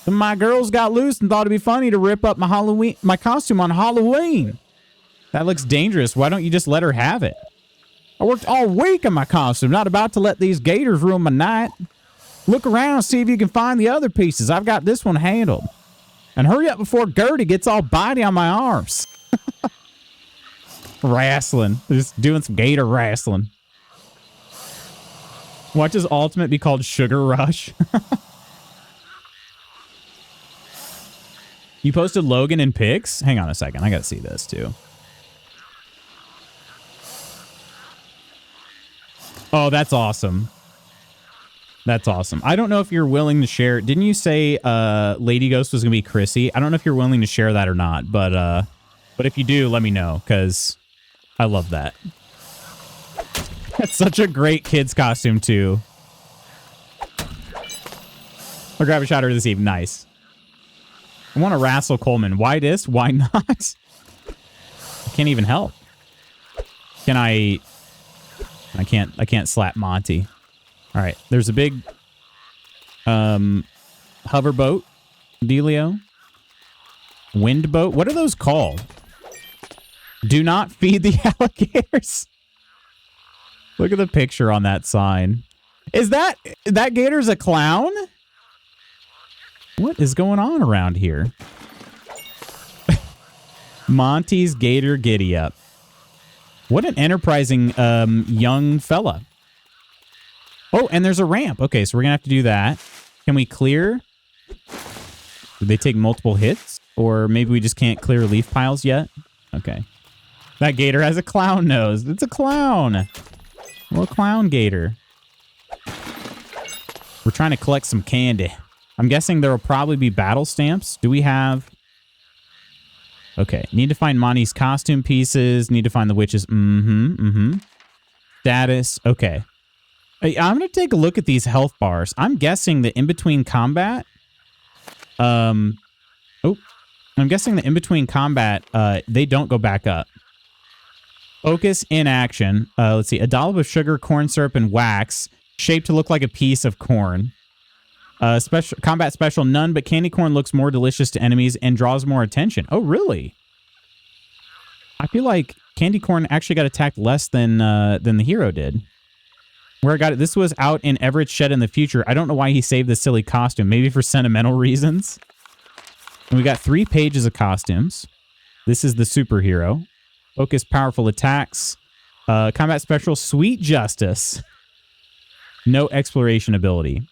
Some of my girls got loose and thought it'd be funny to rip up my costume on Halloween. That looks dangerous. Why don't you just let her have it? I worked all week on my costume. Not about to let these gators ruin my night. Look around and see if you can find the other pieces. I've got this one handled. And hurry up before Gertie gets all bitey on my arms. Wrestling. Just doing some gator wrestling. Watch his ultimate be called Sugar Rush. You posted Logan in pics? Hang on a second. I gotta see this too. Oh, that's awesome. That's awesome. I don't know if you're willing to share. Didn't you say Lady Ghost was going to be Chrissy? I don't know if you're willing to share that or not, but if you do, let me know, because I love that. That's such a great kid's costume, too. I'll grab a shot of this evening. Nice. I want to wrestle Coleman. Why this? Why not? I can't even help. Can I can't slap Monty. All right, there's a big hover boat, dealio. Wind boat. What are those called? Do not feed the alligators. Look at the picture on that sign. Is that gator's a clown? What is going on around here? Monty's Gator Giddy Up. What an enterprising young fella. Oh, and there's a ramp. Okay, so we're going to have to do that. Can we clear? Did they take multiple hits? Or maybe we just can't clear leaf piles yet? Okay. That gator has a clown nose. It's a clown. Well, clown gator. We're trying to collect some candy. I'm guessing there will probably be battle stamps. Do we have... Okay, need to find Monty's costume pieces. Need to find the witches. Status. Okay. I'm going to take a look at these health bars. I'm guessing that in between combat... I'm guessing that in between combat, they don't go back up. Focus in action. Let's see. A dollop of sugar, corn syrup, and wax, shaped to look like a piece of corn. Special combat special, none, but candy corn looks more delicious to enemies and draws more attention. Oh, really? I feel like candy corn actually got attacked less than the hero did. Where I got it. This was out in Everett's shed in the future. I don't know why he saved this silly costume. Maybe for sentimental reasons. And we got 3 pages of costumes. This is the superhero. Focus, powerful attacks. Combat special, sweet justice. No exploration ability.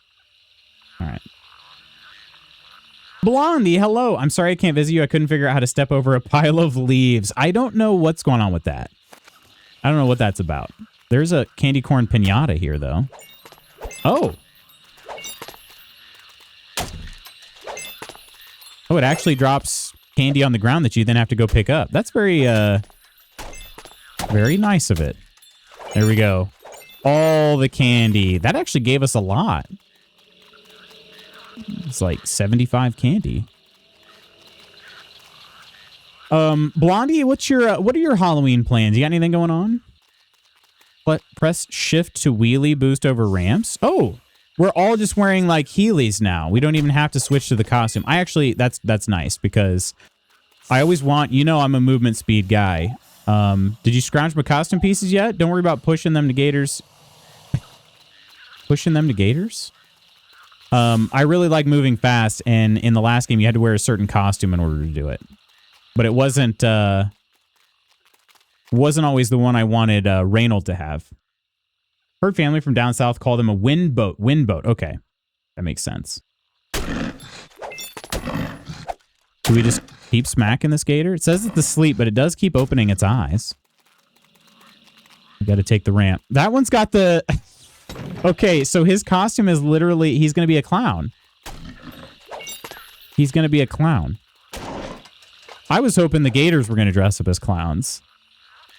All right. Blondie, hello. I'm sorry I can't visit you. I couldn't figure out how to step over a pile of leaves. I don't know what's going on with that. I don't know what that's about. There's a candy corn piñata here, though. Oh. Oh, it actually drops candy on the ground that you then have to go pick up. That's very, very nice of it. There we go. All the candy. That actually gave us a lot. It's like 75 candy. Blondie, what are your Halloween plans? You got anything going on? Press shift to wheelie boost over ramps. Oh, we're all just wearing like Heelys now. We don't even have to switch to the costume. I actually, that's nice because I always want, you know, I'm a movement speed guy. Did you scrounge my costume pieces yet? Don't worry about pushing them to gators. Pushing them to gators? I really like moving fast, and in the last game, you had to wear a certain costume in order to do it. But it wasn't always the one I wanted Reynold to have. Heard family from down south call them a wind boat. Wind boat. Okay. That makes sense. Do we just keep smacking this gator? It says it's asleep, but it does keep opening its eyes. We got to take the ramp. That one's got the... Okay, so his costume is literally... He's going to be a clown. He's going to be a clown. I was hoping the gators were going to dress up as clowns.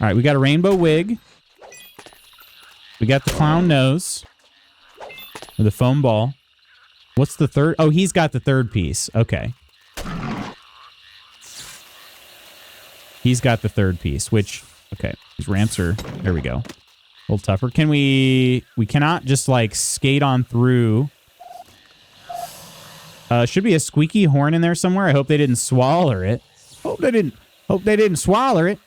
All right, we got a rainbow wig. We got the clown nose. With a foam ball. What's the third? Oh, he's got the third piece. Okay. He's got the third piece, which... Okay, these ramps are... There we go. A little tougher. Can we... We cannot just, like, skate on through. Should be a squeaky horn in there somewhere. I hope they didn't swallow it. Hope they didn't swallow it.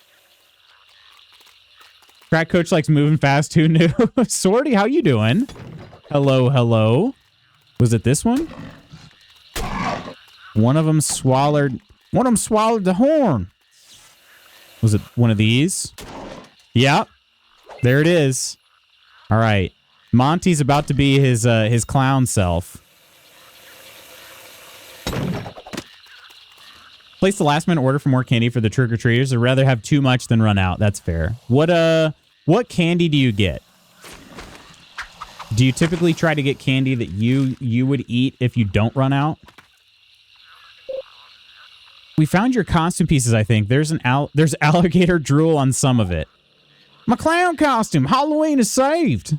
Track coach likes moving fast too. New Sorty, how you doing? Hello, hello. Was it this one? One of them swallowed the horn. Was it one of these? Yep. There it is. All right. Monty's about to be his clown self. Place the last minute order for more candy for the trick-or-treaters. I'd rather have too much than run out. That's fair. What candy do you get? Do you typically try to get candy that you would eat if you don't run out? We found your costume pieces, I think. There's alligator drool on some of it. My clown costume. Halloween is saved.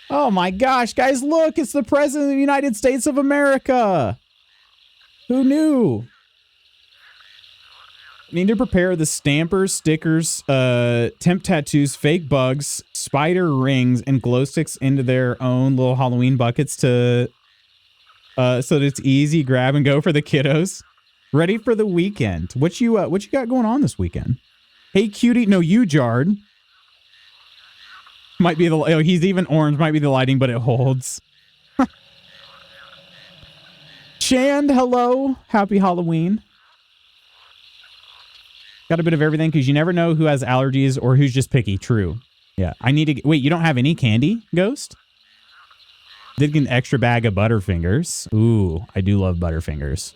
Oh my gosh, guys, look, it's the President of the United States of America. Who knew? Need to prepare the stampers, stickers, temp tattoos, fake bugs, spider rings, and glow sticks into their own little Halloween buckets to so that it's easy grab and go for the kiddos. Ready for the weekend. What you got going on this weekend? Hey cutie, no, you Jard. Might be the... Oh, he's even orange. Might be the lighting, but it holds. Shand, hello. Happy Halloween. Got a bit of everything because you never know who has allergies or who's just picky. True. Yeah. I need to... Wait, you don't have any candy, Ghost? Did get an extra bag of Butterfingers. Ooh, I do love Butterfingers.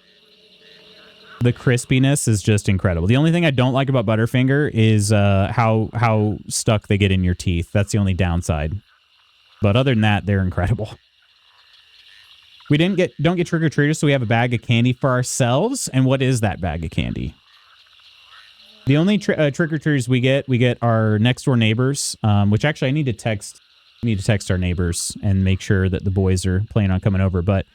The crispiness is just incredible. The only thing I don't like about Butterfinger is how stuck they get in your teeth. That's the only downside. But other than that, they're incredible. We don't get trick-or-treaters, so we have a bag of candy for ourselves. And what is that bag of candy? The only trick-or-treaters we get our next-door neighbors, which actually I need to text our neighbors and make sure that the boys are planning on coming over. But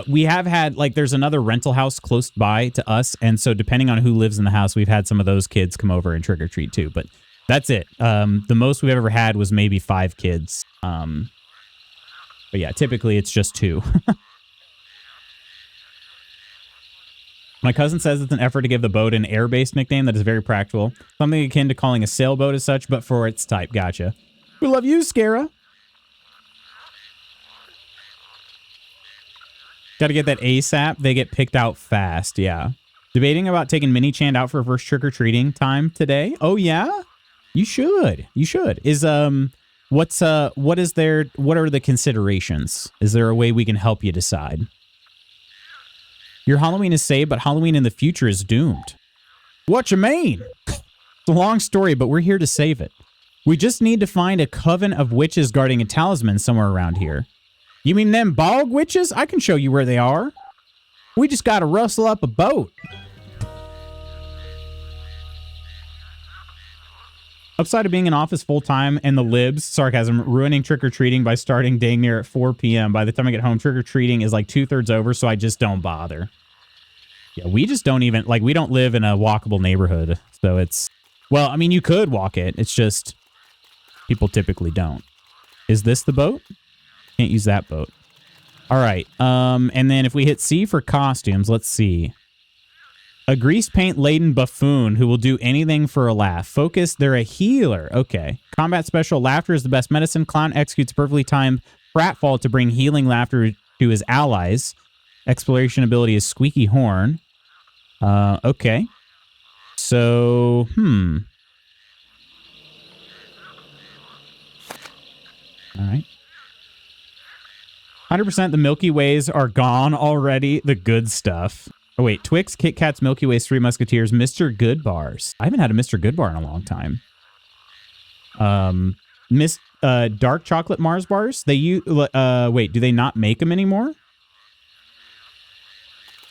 we have had, like, there's another rental house close by to us. And so depending on who lives in the house, we've had some of those kids come over and trick or treat too. But that's it. The most we've ever had was maybe 5 kids. But yeah, typically it's just 2. My cousin says it's an effort to give the boat an air-based nickname that is very practical. Something akin to calling a sailboat as such, but for its type. Gotcha. We love you, Scara. Got to get that ASAP. They get picked out fast. Yeah. Debating about taking Mini Chan out for first trick-or-treating time today. Oh, yeah? You should. You should. What are the considerations? Is there a way we can help you decide? Your Halloween is saved, but Halloween in the future is doomed. What you mean? It's a long story, but we're here to save it. We just need to find a coven of witches guarding a talisman somewhere around here. You mean them bog witches? I can show you where they are. We just gotta rustle up a boat. Upside of being in office full-time and the libs, sarcasm, ruining trick-or-treating by starting dang near at 4 p.m. By the time I get home, trick-or-treating is like 2/3 over, so I just don't bother. Yeah, we just don't even, like, we don't live in a walkable neighborhood. So it's, well, I mean, you could walk it. It's just, people typically don't. Is this the boat? Can't use that boat. All right. And then if we hit C for costumes, let's see. A grease paint laden buffoon who will do anything for a laugh. Focus, they're a healer. Okay. Combat special, laughter is the best medicine. Clown executes perfectly timed pratfall to bring healing laughter to his allies. Exploration ability is squeaky horn. Okay. So, All right. 100% the Milky Ways are gone already. The good stuff. Oh, wait. Twix, Kit Kats, Milky Ways, Three Musketeers, Mr. Good bars. I haven't had a Mr. Good bar in a long time. Dark chocolate Mars bars. Wait, do they not make them anymore?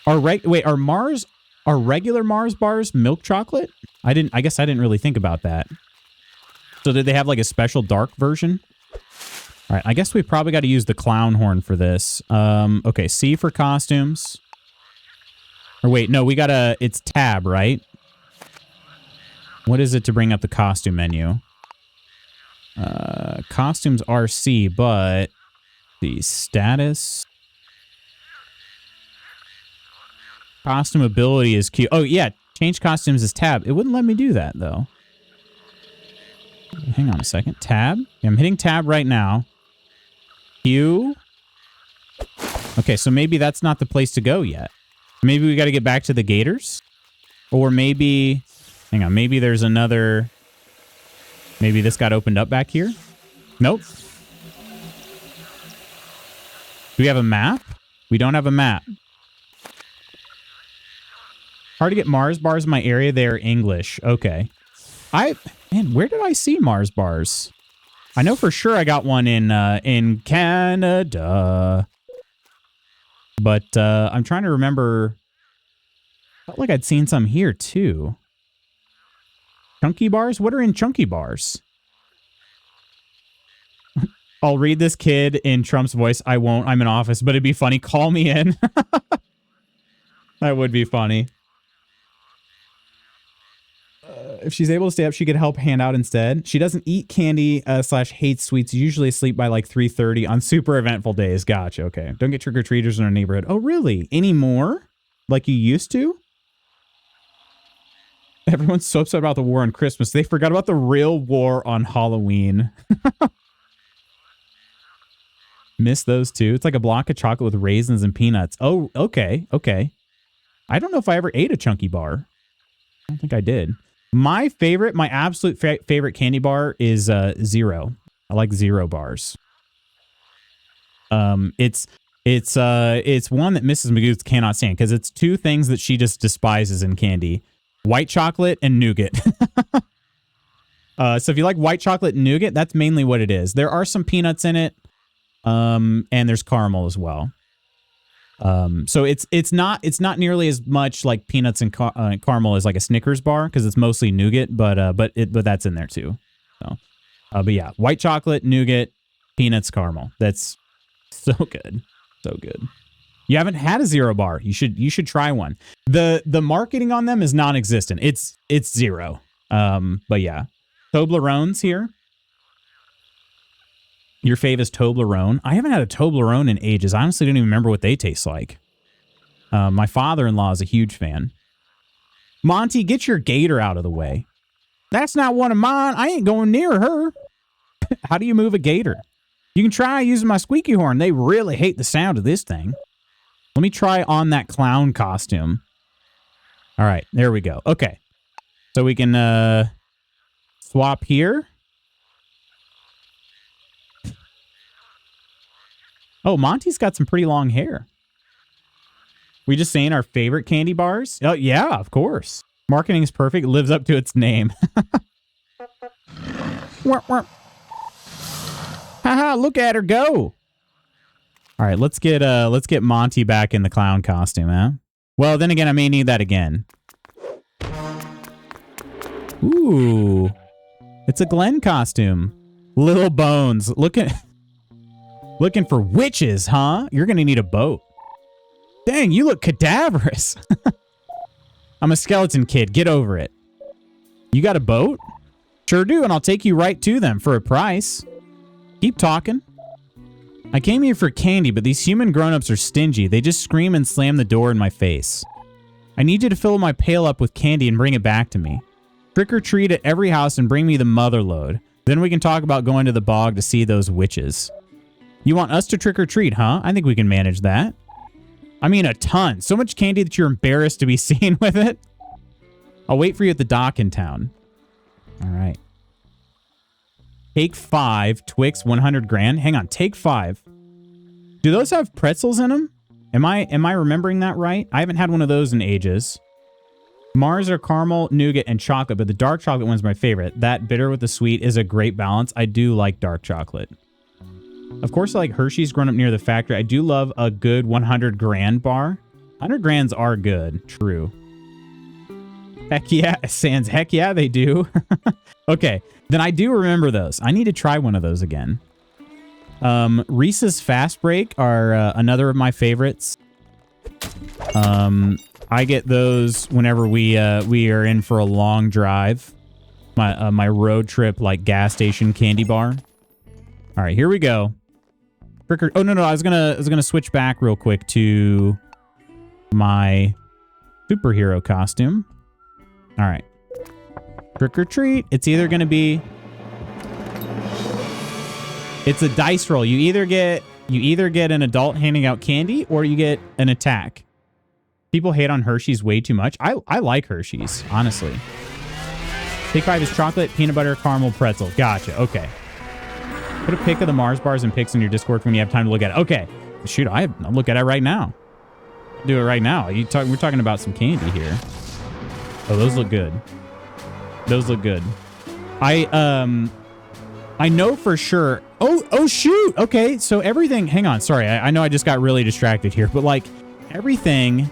Are regular Mars bars milk chocolate? I guess I didn't really think about that. So did they have like a special dark version? All right, I guess we probably got to use the clown horn for this. Okay, C for costumes. Or wait, no, it's tab, right? What is it to bring up the costume menu? Costumes are C, but the status. Costume ability is Q. Oh, yeah, change costumes is tab. It wouldn't let me do that, though. Hang on a second. Tab? Yeah, I'm hitting tab right now. Q. Okay, so maybe that's not the place to go yet. Maybe we got to get back to the gators? Or maybe... Hang on, maybe there's another... Maybe this got opened up back here? Nope. Do we have a map? We don't have a map. Hard to get Mars bars in my area. They are English. Okay. Man, where did I see Mars bars? I know for sure I got one in Canada. But I'm trying to remember. Felt like I'd seen some here too. Chunky bars? What are in chunky bars? I'll read this kid in Trump's voice. I won't. I'm in office, but it'd be funny. Call me in. That would be funny. If she's able to stay up, she could help hand out instead. She doesn't eat candy / hates sweets. Usually asleep by like 3:30 on super eventful days. Gotcha. Okay. Don't get trick-or-treaters in our neighborhood. Oh, really? Anymore? Like you used to? Everyone's so upset about the war on Christmas. They forgot about the real war on Halloween. Miss those too. It's like a block of chocolate with raisins and peanuts. Oh, okay. Okay. I don't know if I ever ate a chunky bar. I don't think I did. My absolute favorite candy bar is Zero. I like Zero bars. It's one that Mrs. Magoo's cannot stand because it's two things that she just despises in candy: white chocolate and nougat. So if you like white chocolate and nougat, that's mainly what it is. There are some peanuts in it, and there's caramel as well. So it's not nearly as much like peanuts and caramel as like a Snickers bar because it's mostly nougat, but that's in there too. So, but yeah, white chocolate, nougat, peanuts, caramel. That's so good, so good. You haven't had a Zero bar. You should try one. The marketing on them is non-existent. It's Zero. But yeah, Toblerones here. Your fave is Toblerone. I haven't had a Toblerone in ages. I honestly don't even remember what they taste like. My father-in-law is a huge fan. Monty, get your gator out of the way. That's not one of mine. I ain't going near her. How do you move a gator? You can try using my squeaky horn. They really hate the sound of this thing. Let me try on that clown costume. All right, there we go. Okay. So we can swap here. Oh, Monty's got some pretty long hair. We just saying our favorite candy bars? Oh, yeah, of course. Marketing is perfect. It lives up to its name. Haha, look at her go. All right, let's get Monty back in the clown costume, huh? Well, then again, I may need that again. Ooh. It's a Glenn costume. Little Bones. Looking for witches, huh? You're going to need a boat. Dang, you look cadaverous. I'm a skeleton kid. Get over it. You got a boat? Sure do, and I'll take you right to them for a price. Keep talking. I came here for candy, but these human grown-ups are stingy. They just scream and slam the door in my face. I need you to fill my pail up with candy and bring it back to me. Trick or treat at every house and bring me the mother load. Then we can talk about going to the bog to see those witches. You want us to trick or treat, huh? I think we can manage that. I mean, a ton. So much candy that you're embarrassed to be seen with it. I'll wait for you at the dock in town. All right. Take 5, Twix, 100 grand. Hang on, take 5. Do those have pretzels in them? Am I remembering that right? I haven't had one of those in ages. Mars are caramel, nougat, and chocolate, but the dark chocolate one's my favorite. That bitter with the sweet is a great balance. I do like dark chocolate. Of course, I like Hershey's grown up near the factory. I do love a good 100 grand bar. 100 grands are good. True. Heck yeah, Sans. Heck yeah, they do. Okay, then I do remember those. I need to try one of those again. Reese's Fast Break are another of my favorites. I get those whenever we are in for a long drive. My road trip, like gas station candy bar. All right, here we go. Oh no, I was gonna switch back real quick to my superhero costume. All right, trick or treat. It's either gonna be. It's a dice roll. You either get an adult handing out candy or you get an attack. People hate on Hershey's way too much. I like Hershey's, honestly. Take 5 is chocolate, peanut butter, caramel, pretzel. Gotcha. Okay. Put a pic of the Mars bars and pics in your Discord when you have time to look at it. Okay. Shoot, I'll look at it right now. Do it right now. We're talking about some candy here. Oh, those look good. Those look good. I know for sure. Oh shoot. Okay, so everything. Hang on. Sorry, I know I just got really distracted here, but like everything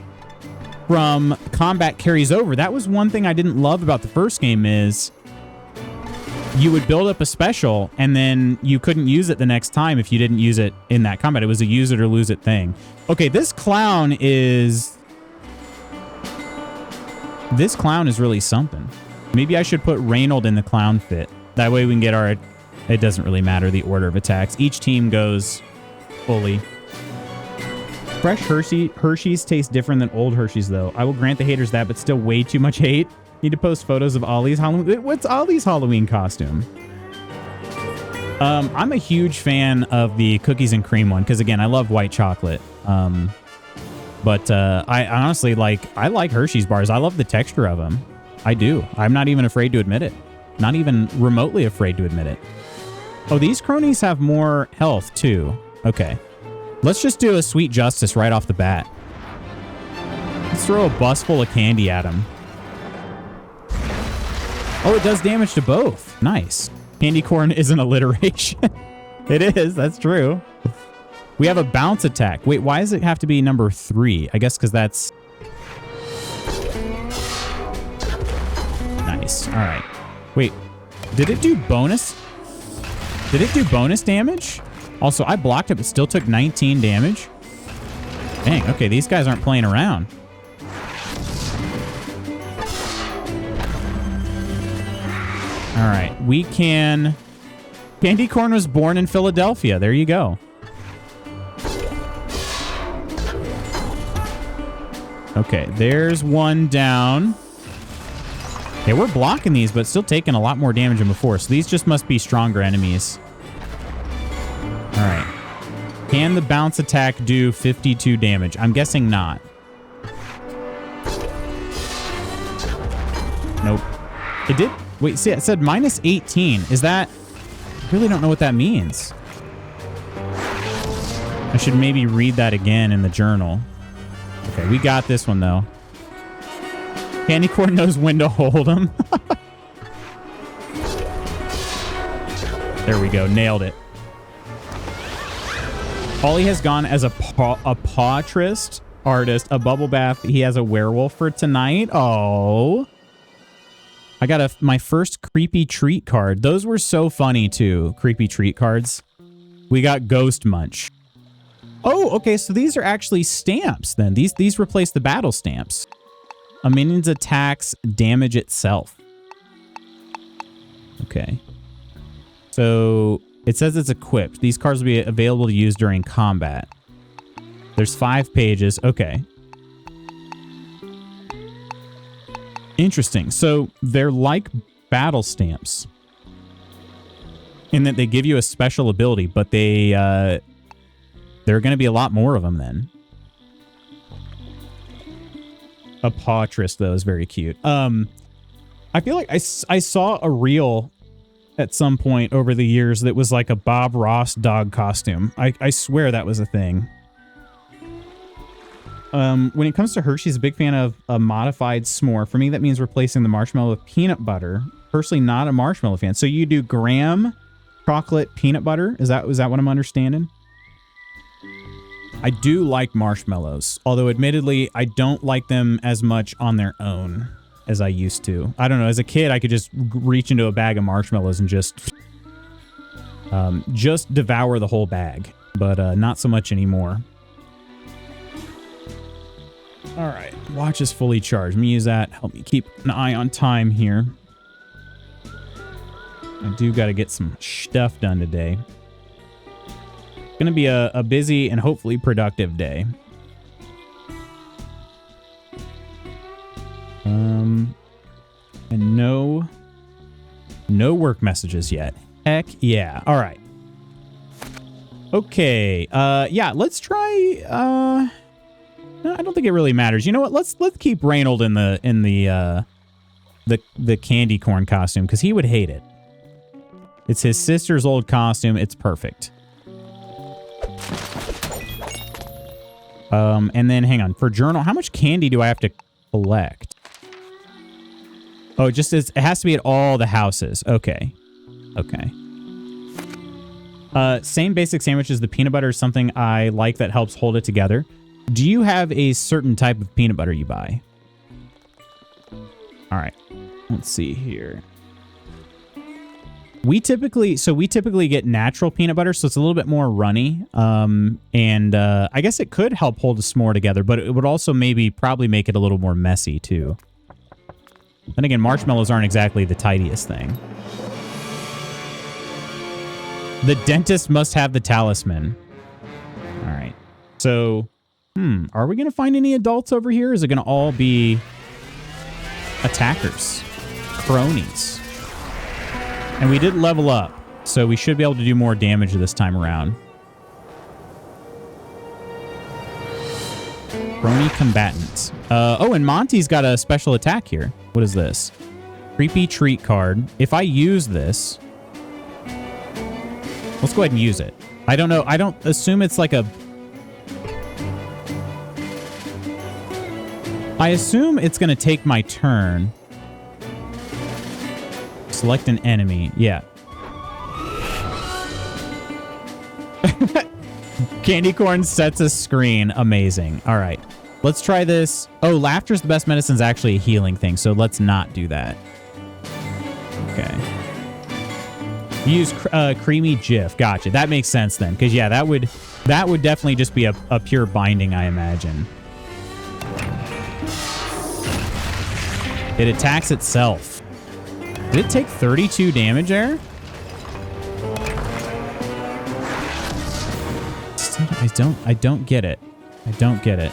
from combat carries over. That was one thing I didn't love about the first game is you would build up a special and then you couldn't use it the next time if you didn't use it in that combat. It was a use it or lose it thing. Okay, this clown is really something. Maybe I should put Reynold in the clown fit. That way we can get our... It doesn't really matter the order of attacks. Each team goes fully. Fresh Hershey's taste different than old Hershey's, though. I will grant the haters that, but still way too much hate. Need to post photos of Ollie's Halloween. What's Ollie's Halloween costume? I'm a huge fan of the cookies and cream one because, again, I love white chocolate. But I honestly I like Hershey's bars. I love the texture of them. I do. I'm not even afraid to admit it. Not even remotely afraid to admit it. Oh, these cronies have more health, too. Okay. Let's just do a sweet justice right off the bat. Let's throw a bus full of candy at him. Oh, it does damage to both. Nice. Candy corn is an alliteration. It is. That's true. We have a bounce attack. Wait, why does it have to be number 3? I guess because that's... Nice. All right. Wait, did it do bonus? Did it do bonus damage? Also, I blocked it, but still took 19 damage. Dang, okay, these guys aren't playing around. All right, we can... Candy corn was born in Philadelphia. There you go. Okay, there's one down. Okay, we're blocking these, but still taking a lot more damage than before. So these just must be stronger enemies. All right. Can the bounce attack do 52 damage? I'm guessing not. Nope. It did. Wait, see, it said minus 18. Is that... I really don't know what that means. I should maybe read that again in the journal. Okay, we got this one, though. Candy corn knows when to hold him. There we go. Nailed it. Ollie has gone as a Pawtrist artist, a bubble bath. He has a werewolf for tonight. Oh. I got my first creepy treat card. Those were so funny, too. Creepy treat cards. We got Ghost Munch. Oh, okay. So these are actually stamps, then. These replace the battle stamps. A minion's attacks damage itself. Okay. So it says it's equipped. These cards will be available to use during combat. There's 5 pages. Okay. Interesting. So they're like battle stamps in that they give you a special ability, but there are going to be a lot more of them then. A Pawtrist, though, is very cute. I feel like I saw a reel at some point over the years that was like a Bob Ross dog costume. I swear that was a thing. When it comes to Hershey's, a big fan of a modified s'more. For me, that means replacing the marshmallow with peanut butter. Personally, not a marshmallow fan. So you do graham chocolate peanut butter? Is that what I'm understanding? I do like marshmallows, although admittedly, I don't like them as much on their own as I used to. I don't know. As a kid, I could just reach into a bag of marshmallows and just devour the whole bag, but not so much anymore. All right, watch is fully charged. Let me use that. Help me keep an eye on time here. I do got to get some stuff done today. It's going to be a busy and hopefully productive day. And no work messages yet. Heck yeah. All right. Okay. Yeah, let's try. I don't think it really matters. You know what? Let's keep Reynold in the candy corn costume because he would hate it. It's his sister's old costume. It's perfect. And then hang on for journal. How much candy do I have to collect? Oh, it has to be at all the houses. Okay. Okay. Same basic sandwiches. The peanut butter is something I like that helps hold it together. Do you have a certain type of peanut butter you buy? All right. Let's see here. We typically get natural peanut butter, so it's a little bit more runny. And I guess it could help hold a s'more together, but it would also probably make it a little more messy too. Then again, marshmallows aren't exactly the tidiest thing. The dentist must have the talisman. All right. So, are we going to find any adults over here? Or is it going to all be attackers? Cronies? And we did level up, so we should be able to do more damage this time around. Crony combatant. Oh, and Monty's got a special attack here. What is this? Creepy treat card. If I use this... Let's go ahead and use it. I don't know. I don't assume it's like a... I assume it's going to take my turn. Select an enemy. Yeah. Candy corn sets a screen. Amazing. All right. Let's try this. Oh, laughter's the best medicine is actually a healing thing, so let's not do that. Okay. Use creamy Jif. Gotcha. That makes sense then, because yeah, that would definitely just be a pure binding, I imagine. It attacks itself. Did it take 32 damage there? I don't get it. I don't get it.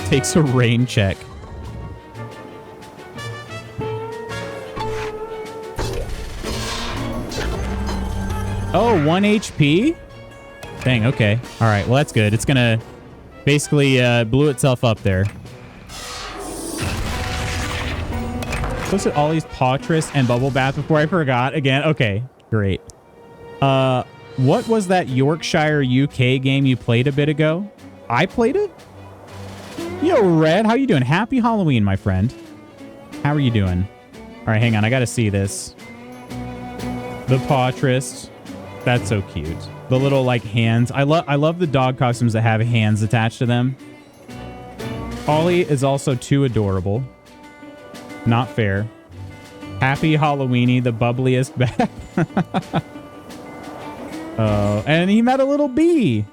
Takes a rain check. Oh, 1 HP? Dang, okay. All right, well, that's good. It's going to basically blew itself up there. Supposed to Ollie's Pawtress and Bubble Bath before I forgot again. Okay, great. What was that Yorkshire UK game you played a bit ago? I played it? Yo, Red, how you doing? Happy Halloween, my friend. How are you doing? All right, hang on. I got to see this. The Pawtress. That's so cute. The little, like, hands. I love the dog costumes that have hands attached to them. Ollie is also too adorable. Not fair. Happy Halloweeny, the bubbliest back. And he met a little bee.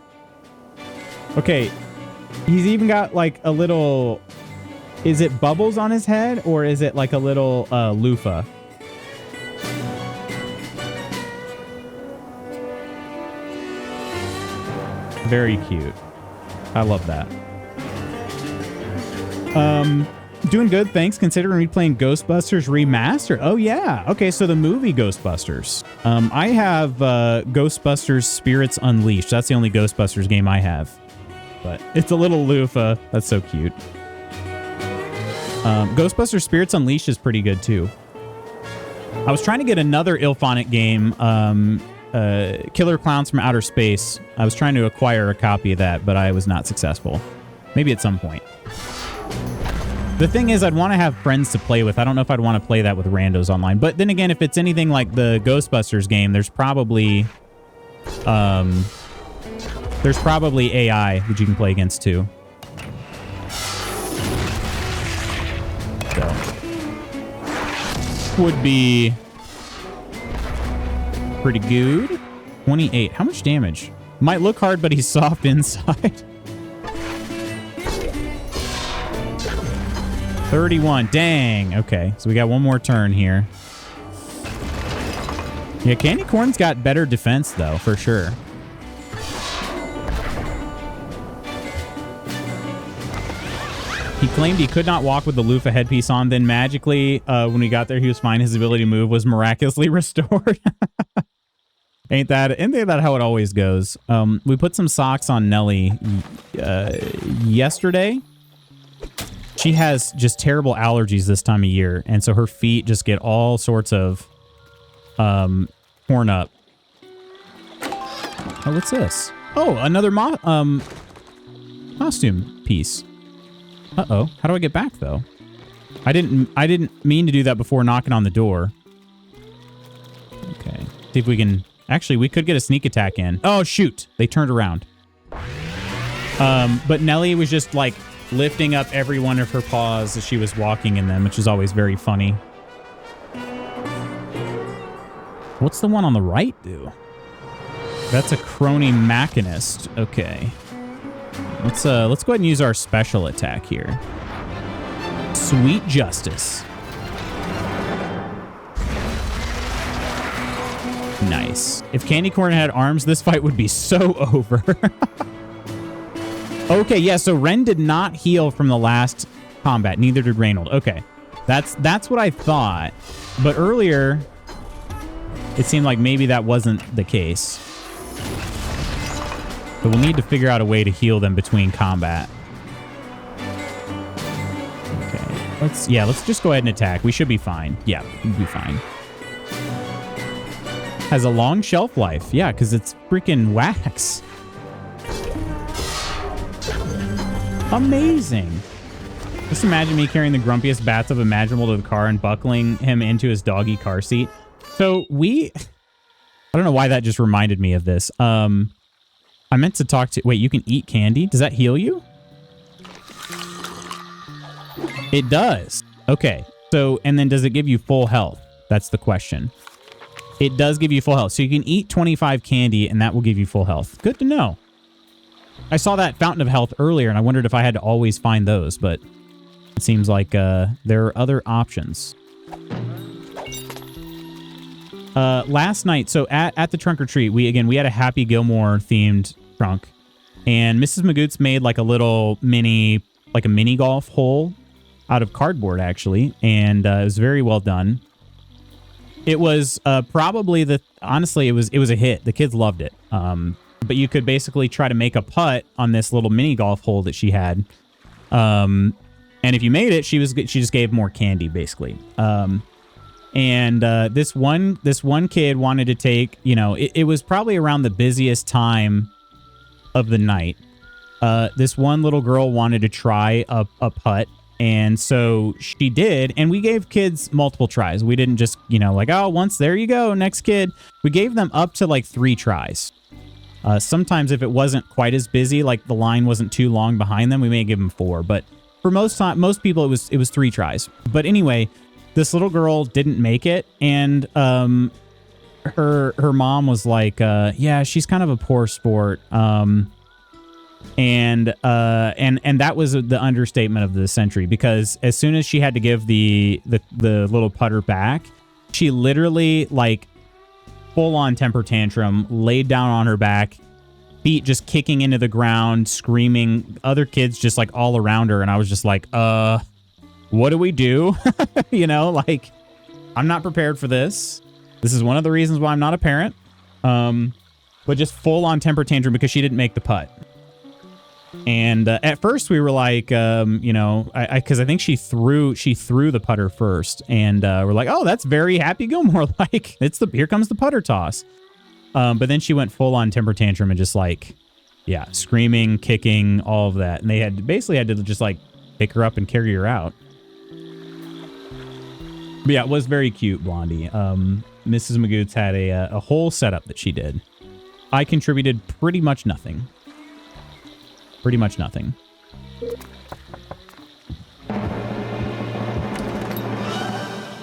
Okay. He's even got like a little... Is it bubbles on his head or is it like a little loofah? Very cute. I love that. Doing good, thanks. Considering replaying Ghostbusters Remastered. Oh, yeah. Okay, so the movie Ghostbusters. I have Ghostbusters Spirits Unleashed. That's the only Ghostbusters game I have. But it's a little loofah. That's so cute. Ghostbusters Spirits Unleashed is pretty good, too. I was trying to get another Ilphonic game, Killer Clowns from Outer Space. I was trying to acquire a copy of that, but I was not successful. Maybe at some point. The thing is, I'd want to have friends to play with. I don't know if I'd want to play that with randos online. But then again, if it's anything like the Ghostbusters game, there's probably AI that you can play against too. So would be pretty good. 28. How much damage? Might look hard, but he's soft inside. 31. Dang. Okay. So we got one more turn here. Yeah, Candy Corn's got better defense, though, for sure. He claimed he could not walk with the loofah headpiece on. Then magically, when we got there, he was fine. His ability to move was miraculously restored. Ain't that how it always goes? We put some socks on Nelly yesterday. She has just terrible allergies this time of year, and so her feet just get all sorts of torn up. Oh, what's this? Oh, another costume piece. Uh-oh. How do I get back, though? I didn't mean to do that before knocking on the door. Okay. See if we can... Actually, we could get a sneak attack in. Oh, shoot. They turned around. But Nelly was just, like, lifting up every one of her paws as she was walking in them, which is always very funny. What's the one on the right do? That's a crony machinist. Okay. Let's go ahead and use our special attack here. Sweet Justice. Nice. If Candy Corn had arms, this fight would be so over. Okay, yeah, so Ren did not heal from the last combat. Neither did Reynold. Okay. That's what I thought. But earlier, it seemed like maybe that wasn't the case. But we'll need to figure out a way to heal them between combat. Okay. Let's just go ahead and attack. We should be fine. Yeah, we'll be fine. Has a long shelf life. Yeah, because it's freaking wax. Amazing. Just imagine me carrying the grumpiest Batsup imaginable to the car and buckling him into his doggy car seat. So I don't know why that just reminded me of this. I meant to talk to... Wait, you can eat candy? Does that heal you? It does. Okay. So, and then does it give you full health? That's the question. It does give you full health. So you can eat 25 candy and that will give you full health. Good to know. I saw that Fountain of Health earlier and I wondered if I had to always find those, but it seems like there are other options. Last night, so at the trunk or treat, we had a Happy Gilmore themed trunk, and Mrs. Magoots made like a little mini like a mini golf hole out of cardboard, actually. And it was very well done. It was probably honestly, it was a hit. The kids loved it. But you could basically try to make a putt on this little mini golf hole that she had. And if you made it, she just gave more candy, basically. And this one kid wanted to take, it was probably around the busiest time of the night. This one little girl wanted to try a putt. And so she did, and we gave kids multiple tries. We didn't just, like, oh, once, there you go, next kid. We gave them up to like 3 tries. Sometimes if it wasn't quite as busy, like the line wasn't too long behind them, we may give them 4. But for most people, it was 3 tries. But anyway, this little girl didn't make it, and her mom was like, yeah, she's kind of a poor sport. And that was the understatement of the century, because as soon as she had to give the little putter back, she literally, like, full on temper tantrum, laid down on her back, feet just kicking into the ground, screaming, other kids just like all around her. And I was just like, what do we do? Like, I'm not prepared for this. This is one of the reasons why I'm not a parent. But just full on temper tantrum because she didn't make the putt. And at first we were like, because I think she threw the putter first, and we're like, oh, that's very Happy Gilmore like. Here comes the putter toss. But then she went full on temper tantrum and just like, yeah, screaming, kicking, all of that, and they had to just like pick her up and carry her out. But yeah, it was very cute, Blondie. Mrs. Magoots had a whole setup that she did. I contributed pretty much nothing. Pretty much nothing.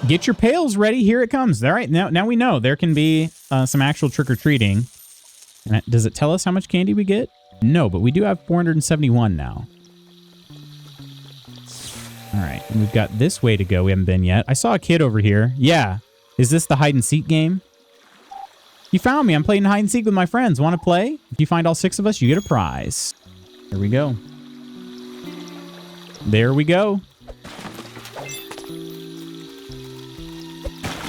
Get your pails ready. Here it comes. All right, now we know there can be some actual trick-or-treating. And does it tell us how much candy we get? No, but we do have 471 now. All right, and we've got this way to go. We haven't been yet. I saw a kid over here. Yeah. Is this the hide-and-seek game? You found me. I'm playing hide-and-seek with my friends. Want to play? If you find all 6 of us, you get a prize. There we go. There we go.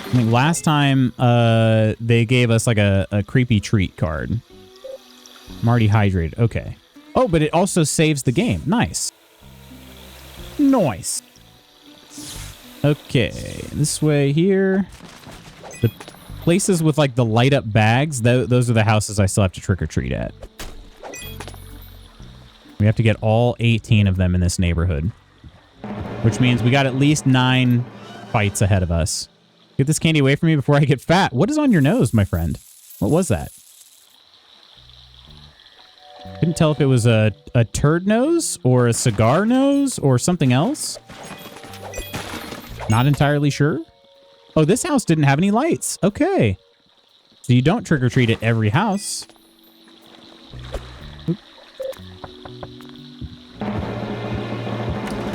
I think last time they gave us like a creepy treat card. I'm already hydrated. Okay. Oh, but it also saves the game. Nice. Nice. Okay. This way here. The places with like the light up bags, those are the houses I still have to trick or treat at. We have to get all 18 of them in this neighborhood, which means we got at least 9 fights ahead of us. Get this candy away from me before I get fat. What is on your nose, my friend? What was that? Couldn't tell if it was a turd nose or a cigar nose or something else. Not entirely sure. Oh, this house didn't have any lights. Okay. So you don't trick-or-treat at every house. Oop.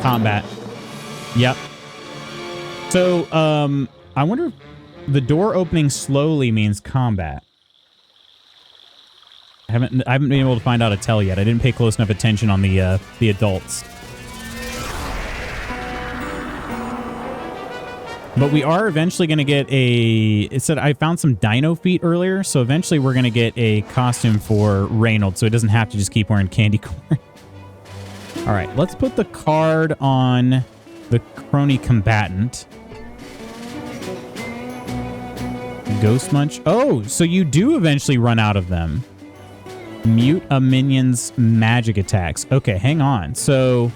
Combat. Yep. So, I wonder if the door opening slowly means combat. I haven't been able to find out a tell yet. I didn't pay close enough attention on the adults. But we are eventually going to get it said I found some dino feet earlier, so eventually we're going to get a costume for Reynolds, so he doesn't have to just keep wearing candy corn. All right, let's put the card on the crony combatant. Ghost Munch. Oh, so you do eventually run out of them. Mute a minion's magic attacks. Okay, hang on. So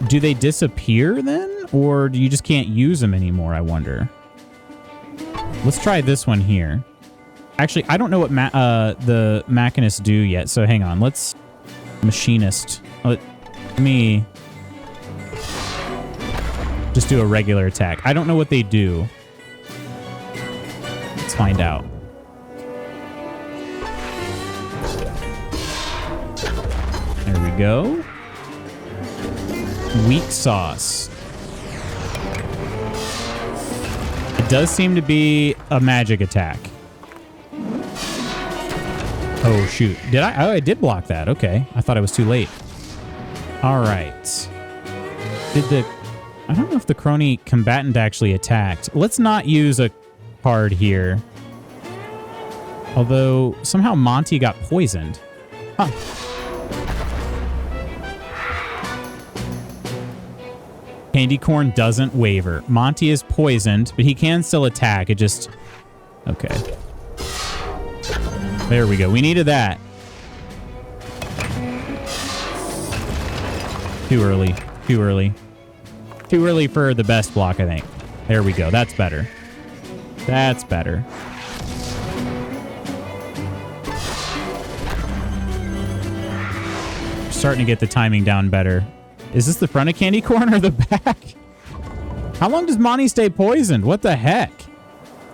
do they disappear then? Or do you just can't use them anymore, I wonder? Let's try this one here. Actually, I don't know what the machinists do yet, so hang on. Let's... Machinist. Let me just do a regular attack. I don't know what they do. Let's find out. There we go. Weak sauce. It does seem to be a magic attack. Oh, shoot. Did I? Oh, I did block that. Okay. I thought I was too late. All right. I don't know if the crony combatant actually attacked. Let's not use a card here. Although somehow Monty got poisoned. Huh. Candy corn doesn't waver. Monty is poisoned, but he can still attack. It just... Okay. There we go. We needed that. Too early. Too early. Too early for the best block, I think. There we go. That's better. That's better. Starting to get the timing down better. Is this the front of candy corn or the back? How long does Monty stay poisoned? What the heck?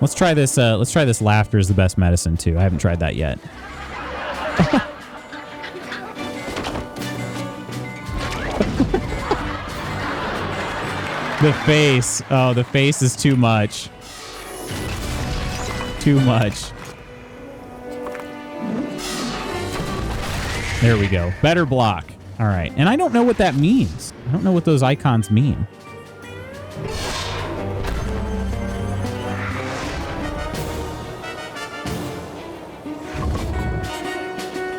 Let's try this. Let's try this. Laughter is the best medicine too. I haven't tried that yet. The face. Oh, the face is too much. Too much. There we go. Better block. All right. And I don't know what that means. I don't know what those icons mean.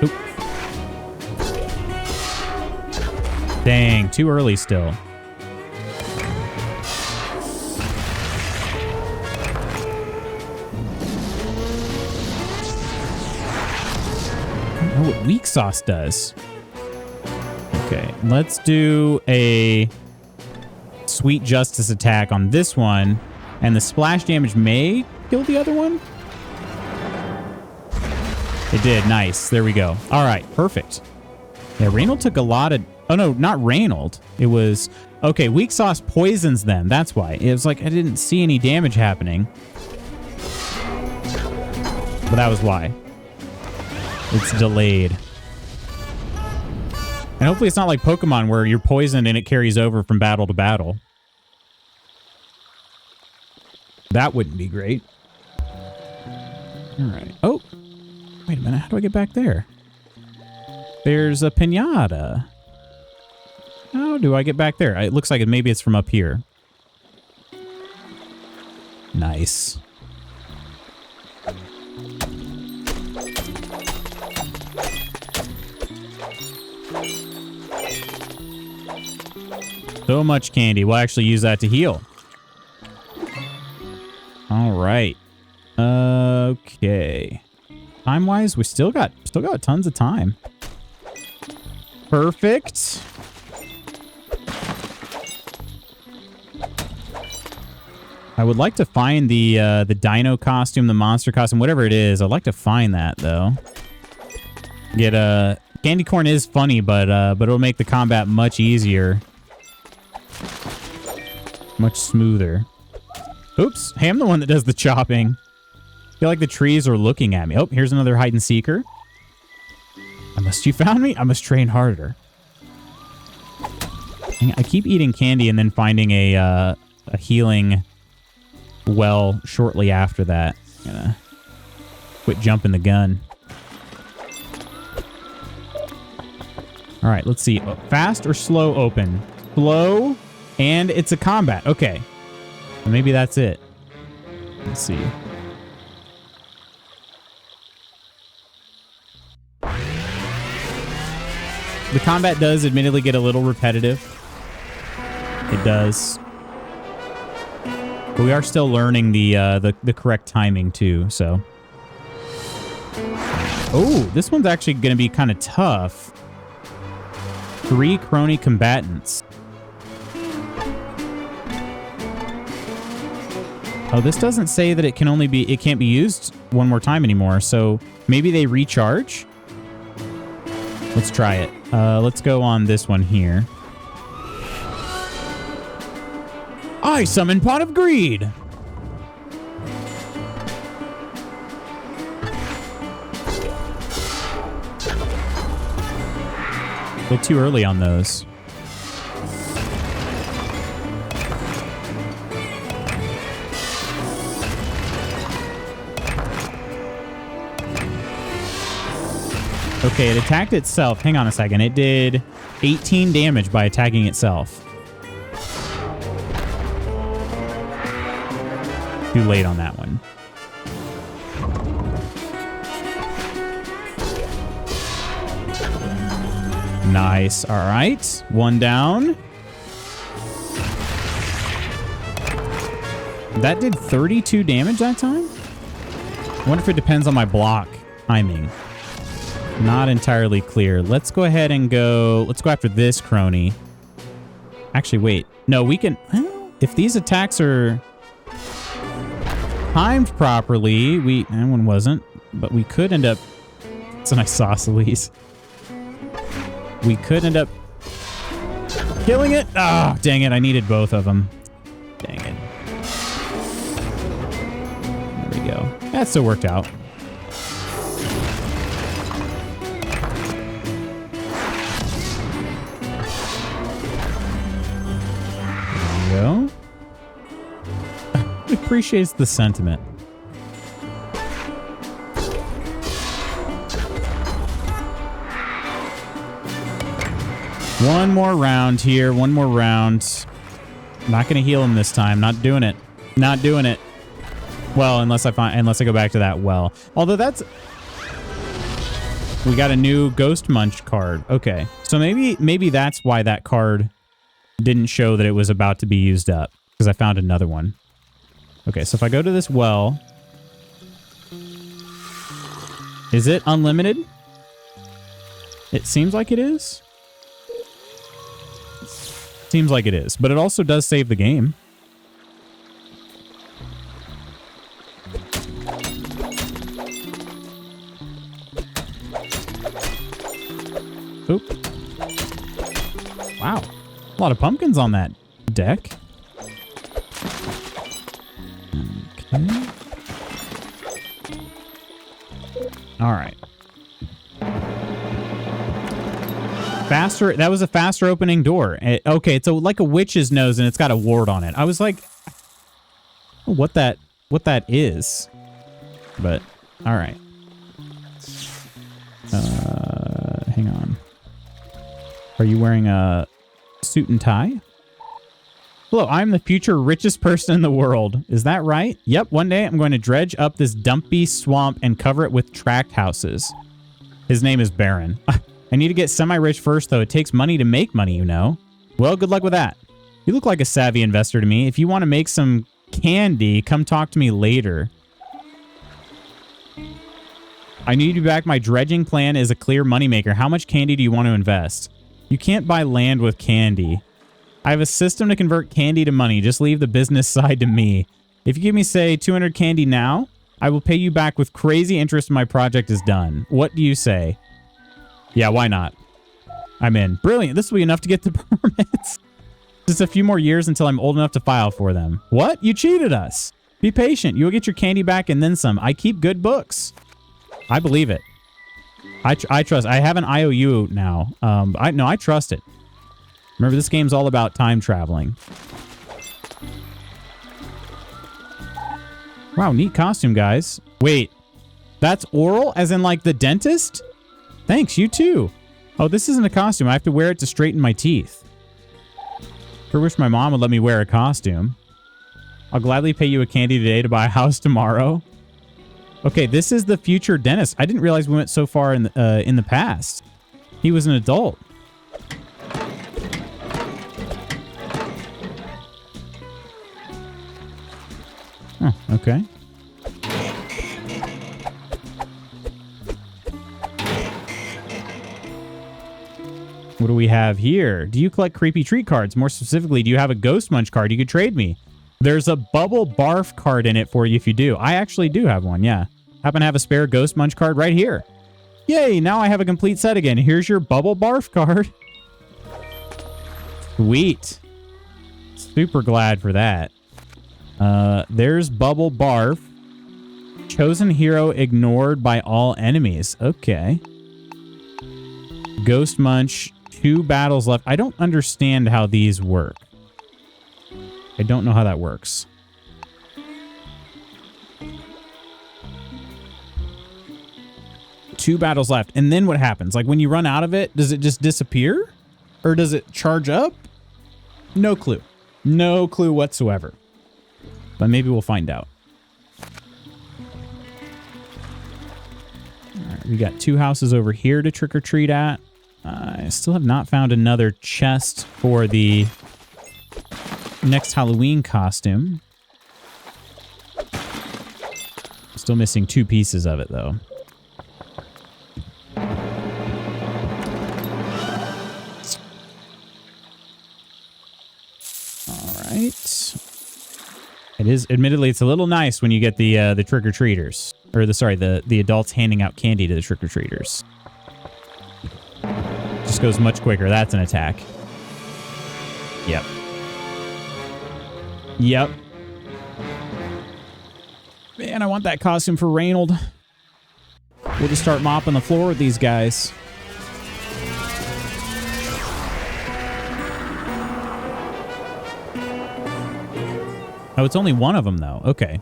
Oop. Dang, too early still. I don't know what weak sauce does. Okay, let's do a Sweet Justice attack on this one, and the splash damage may kill the other one. It did. Nice. There we go. All right, perfect. Yeah, Reynold took a lot of... Oh, no, not Reynold. It was... Okay, weak sauce poisons them. That's why. It was like I didn't see any damage happening. But that was why. It's delayed. And hopefully it's not like Pokemon where you're poisoned and it carries over from battle to battle. That wouldn't be great. All right. Oh, wait a minute. How do I get back there? There's a piñata. How do I get back there? It looks like maybe it's from up here. Nice. So much candy. We'll actually use that to heal. All right. Okay. Time-wise, we still got tons of time. Perfect. I would like to find the dino costume, the monster costume, whatever it is. I'd like to find that though. Get a candy corn is funny, but it'll make the combat much easier. Much smoother. Oops. Hey, I'm the one that does the chopping. I feel like the trees are looking at me. Oh, here's another hide and seeker. You found me? I must train harder. I keep eating candy and then finding a healing well shortly after that. I'm gonna quit jumping the gun. All right, let's see. Fast or slow open? Slow. And it's a combat. Okay. Well, maybe that's it. Let's see. The combat does admittedly get a little repetitive. It does. But we are still learning the correct timing too, so. Oh, this one's actually going to be kind of tough. 3 crony combatants. Oh, this doesn't say that it can't be used one more time anymore, so maybe they recharge? Let's try it. Let's go on this one here. I summon Pot of Greed! A little too early on those. Okay, it attacked itself. Hang on a second. It did 18 damage by attacking itself. Too late on that one. Nice. All right. One down. That did 32 damage that time? I wonder if it depends on my block timing. Not entirely clear. Let's go ahead and go... Let's go after this crony. Actually, wait. No, we can... Well, if these attacks are timed properly, that one wasn't, but we could end up... It's an isosceles. We could end up killing it. Oh, dang it. I needed both of them. Dang it. There we go. That still worked out. There we go. Appreciates the sentiment. One more round here. One more round. Not going to heal him this time. Not doing it. Not doing it. Well, unless I go back to that well. Although that's... We got a new Ghost Munch card. Okay. So maybe that's why that card didn't show that it was about to be used up. Because I found another one. Okay, so if I go to this well... Is it unlimited? It seems like it is. Seems like it is, but it also does save the game. Oop. Wow. A lot of pumpkins on that deck. Okay. All right. Faster. That was a faster opening door. Okay, it's like a witch's nose, and it's got a ward on it. I was like, what that is, but all right. Hang on. Are you wearing a suit and tie? Hello, I'm the future richest person in the world. Is that right? Yep. One day I'm going to dredge up this dumpy swamp and cover it with tract houses. His name is Baron. I need to get semi-rich first, though. It takes money to make money, you know. Well, good luck with that. You look like a savvy investor to me. If you want to make some candy, come talk to me later. I need you back. My dredging plan is a clear moneymaker. How much candy do you want to invest? You can't buy land with candy. I have a system to convert candy to money. Just leave the business side to me. If you give me, say, 200 candy now, I will pay you back with crazy interest when my project is done. What do you say? Yeah, why not? I'm in. Brilliant. This will be enough to get the permits. Just a few more years until I'm old enough to file for them. What? You cheated us. Be patient. You'll get your candy back and then some. I keep good books. I believe it. I trust. I have an IOU now. I trust it. Remember, this game's all about time traveling. Wow, neat costume, guys. Wait, that's Oral, as in like the dentist? Thanks, you too. Oh, this isn't a costume. I have to wear it to straighten my teeth. I wish my mom would let me wear a costume. I'll gladly pay you a candy today to buy a house tomorrow. Okay, this is the future dentist. I didn't realize we went so far in the past. He was an adult. Oh, okay. What do we have here? Do you collect creepy treat cards? More specifically, do you have a Ghost Munch card you could trade me? There's a Bubble Barf card in it for you if you do. I actually do have one, yeah. Happen to have a spare Ghost Munch card right here. Yay, now I have a complete set again. Here's your Bubble Barf card. Sweet. Super glad for that. There's Bubble Barf. Chosen hero ignored by all enemies. Okay. Ghost Munch. 2 battles left. I don't understand how these work. I don't know how that works. Two battles left. And then what happens? Like when you run out of it, does it just disappear? Or does it charge up? No clue. No clue whatsoever. But maybe we'll find out. All right, we got 2 houses over here to trick or treat at. I still have not found another chest for the next Halloween costume. Still missing 2 pieces of it, though. All right. It is, admittedly, it's a little nice when you get the trick-or-treaters. Or the adults handing out candy to the trick-or-treaters. Just goes much quicker. That's an attack. Yep. Yep. Man, I want that costume for Reynold. We'll just start mopping the floor with these guys. Oh, it's only one of them, though. Okay.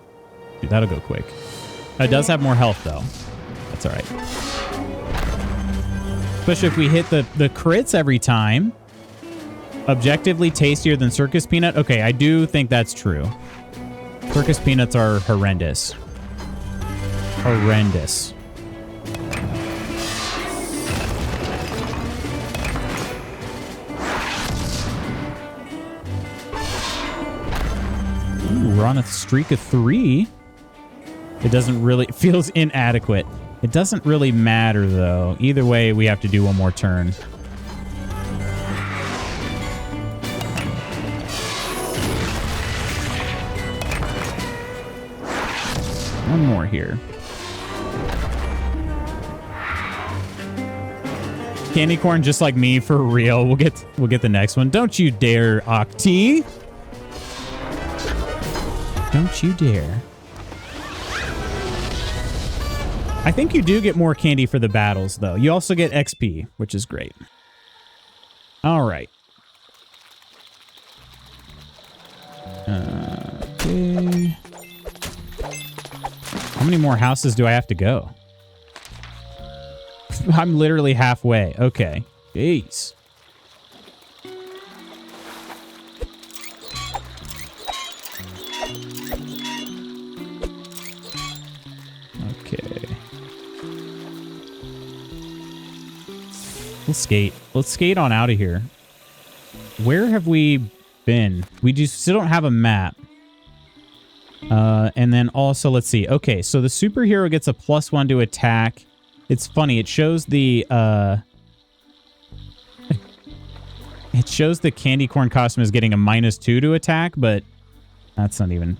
Dude, that'll go quick. It does have more health, though. That's all right. Especially if we hit the crits every time. Objectively tastier than Circus Peanut? Okay, I do think that's true. Circus Peanuts are horrendous. Horrendous. Ooh, we're on a streak of 3. It doesn't really... It feels inadequate. It doesn't really matter, though. Either way, we have to do one more turn. One more here. Candy corn just like me, for real. We'll get the next one. Don't you dare, Octi. Don't you dare. I think you do get more candy for the battles, though. You also get XP, which is great. All right. Okay. How many more houses do I have to go? I'm literally halfway. Okay. Jeez. Okay. Let's skate. Let's skate on out of here. Where have we been? We just still don't have a map. And then also, let's see. Okay, so the superhero gets a +1 to attack. It's funny. It shows the it shows the candy corn costume is getting a -2 to attack, but that's not even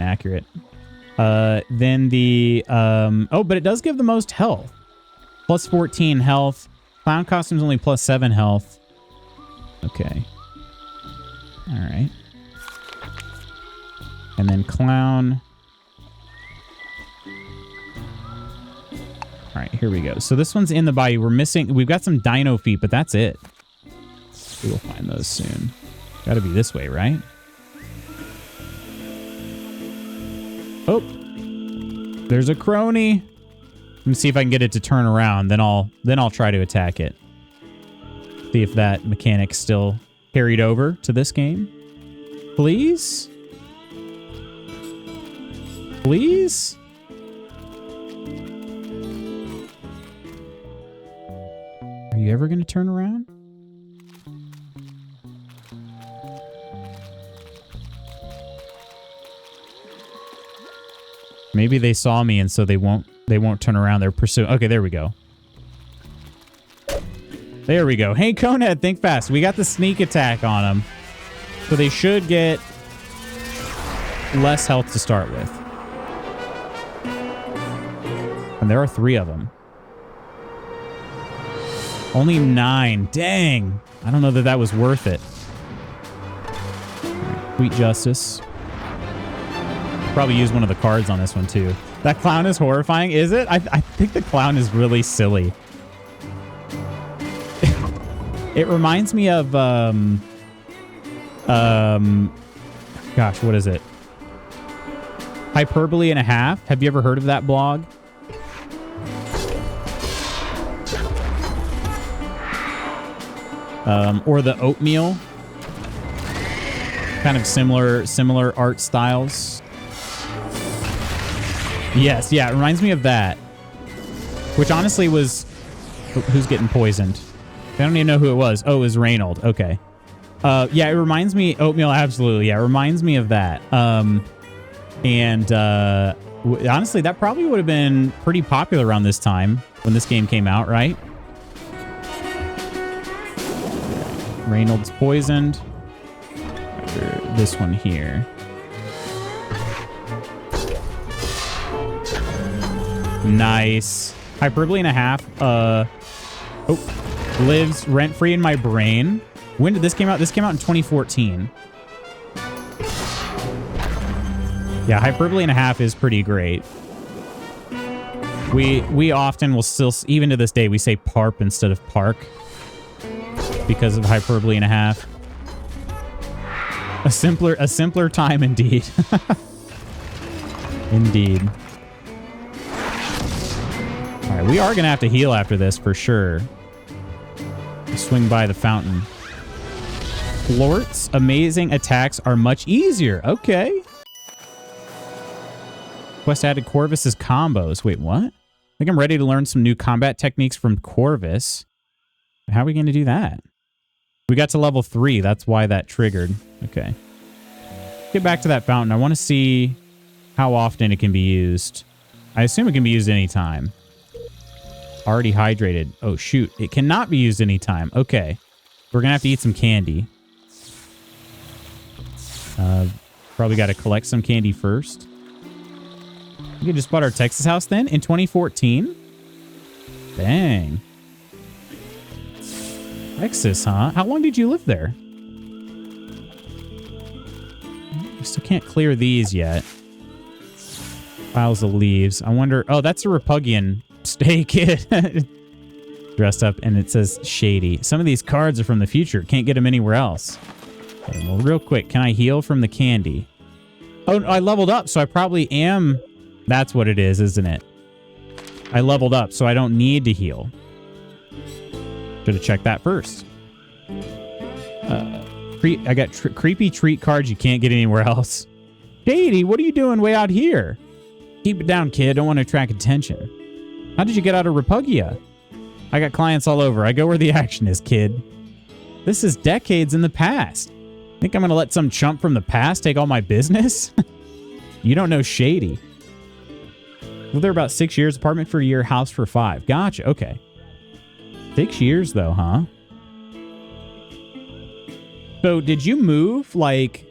accurate. Then the oh, but it does give the most health. +14 health. Clown costume's only +7 health. Okay. All right. And then clown. All right, here we go. So this one's in the body. We've got some dino feet, but that's it. We will find those soon. Got to be this way, right? Oh, there's a crony. Let me see if I can get it to turn around. Then I'll try to attack it. See if that mechanic's still carried over to this game. Please? Please? Are you ever going to turn around? Maybe they saw me and so they won't turn around. They're pursuing. Okay, there we go. There we go. Hey, Conehead, think fast. We got the sneak attack on them. So they should get less health to start with. And there are 3 of them. Only 9. Dang. I don't know that that was worth it. Sweet Justice. Probably use one of the cards on this one, too. That clown is horrifying, is it? I think the clown is really silly. It reminds me of, gosh, what is it? Hyperbole and a Half. Have you ever heard of that blog? Or the oatmeal. Kind of similar art styles. Yes, yeah, it reminds me of that. Which honestly was... Who's getting poisoned? I don't even know who it was. Oh, it was Reynold. Okay. Yeah, it reminds me... Oatmeal, absolutely. Yeah, it reminds me of that. Honestly, that probably would have been pretty popular around this time when this game came out, right? Reynolds poisoned. This one here. Nice. Hyperbole and a half. Lives rent-free in my brain. When did this came out? This came out in 2014. Yeah, hyperbole and a half is pretty great. We often will still, even to this day, we say parp instead of park because of hyperbole and a half. A simpler time indeed. Indeed. All right, we are gonna have to heal after this for sure. Swing by the fountain. Flort's amazing attacks are much easier. Okay. Quest added Corvus's combos. Wait, what? I think I'm ready to learn some new combat techniques from Corvus. How are we going to do that? We got to level 3. That's why that triggered. Okay. Get back to that fountain. I want to see how often it can be used. I assume it can be used anytime. Already hydrated. Oh, shoot. It cannot be used anytime. Okay. We're going to have to eat some candy. Probably got to collect some candy first. We could just bought our Texas house then in 2014. Dang. Texas, huh? How long did you live there? We still can't clear these yet. Piles of leaves. I wonder... Oh, that's a Repugian stay kid. Dressed up, and it says shady. Some of these cards are from the future. Can't get them anywhere else. Okay, well, real quick. Can I heal from the candy? Oh, I leveled up, so I probably am... That's what it is, isn't it? I leveled up, so I don't need to heal. Should have checked that first. I got creepy treat cards you can't get anywhere else. Shady, what are you doing way out here? Keep it down, kid. Don't want to attract attention. How did you get out of Repugia? I got clients all over. I go where the action is, kid. This is decades in the past. Think I'm going to let some chump from the past take all my business? You don't know Shady. Lived there about 6 years. Apartment for a year, house for 5. Gotcha. Okay. 6 years, though, huh? So, did you move, like...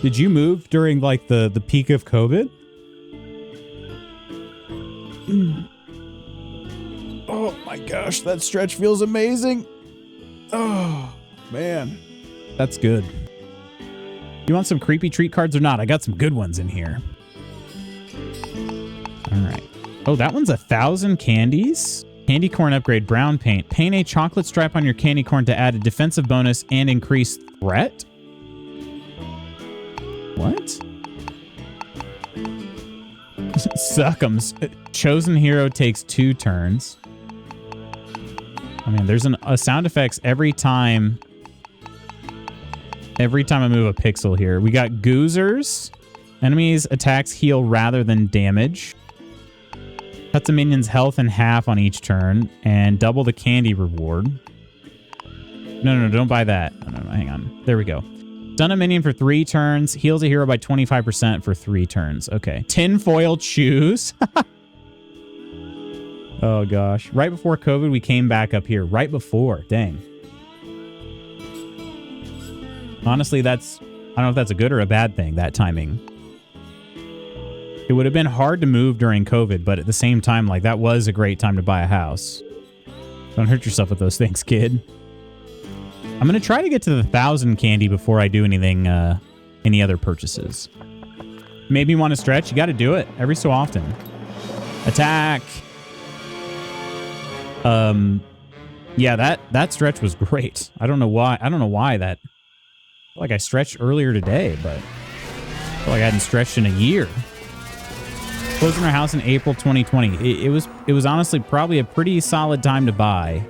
Did you move during, like, the peak of COVID? Oh, my gosh. That stretch feels amazing. Oh, man. That's good. You want some creepy treat cards or not? I got some good ones in here. All right. Oh, that one's 1,000 candies. Candy corn upgrade, brown paint. Paint a chocolate stripe on your candy corn to add a defensive bonus and increase threat. What? Suckums. Chosen hero takes 2 turns. I mean, there's a sound effects every time. Every time I move a pixel here. We got Goozers. Enemies attacks heal rather than damage. Cuts a minion's health in half on each turn. And double the candy reward. No, don't buy that. No, hang on. There we go. Stun a minion for 3 turns. Heals a hero by 25% for 3 turns. Okay. Tinfoil shoes. Oh, gosh. Right before COVID, we came back up here. Right before. Dang. Honestly, I don't know if that's a good or a bad thing, that timing. It would have been hard to move during COVID, but at the same time, like, that was a great time to buy a house. Don't hurt yourself with those things, kid. I'm going to try to get to the 1,000 candy before I do anything, any other purchases. Maybe you want to stretch? You got to do it every so often. Attack! Yeah, that stretch was great. I don't know why. I don't know why that... I feel like I stretched earlier today, but I feel like I hadn't stretched in a year. Closing our house in April 2020. It was honestly probably a pretty solid time to buy.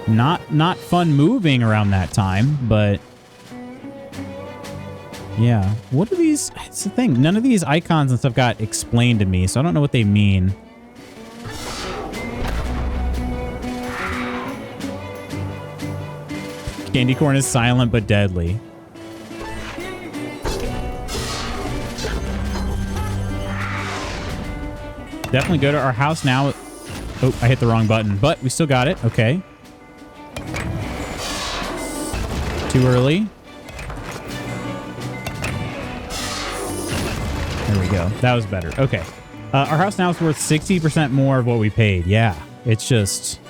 Not fun moving around that time, but yeah. What are these? It's the thing. None of these icons and stuff got explained to me, so I don't know what they mean. Candy corn is silent but deadly. Definitely go to our house now. Oh, I hit the wrong button, but we still got it. Okay. Too early. There we go. That was better. Okay. Our house now is worth 60% more of what we paid. Yeah. It's just...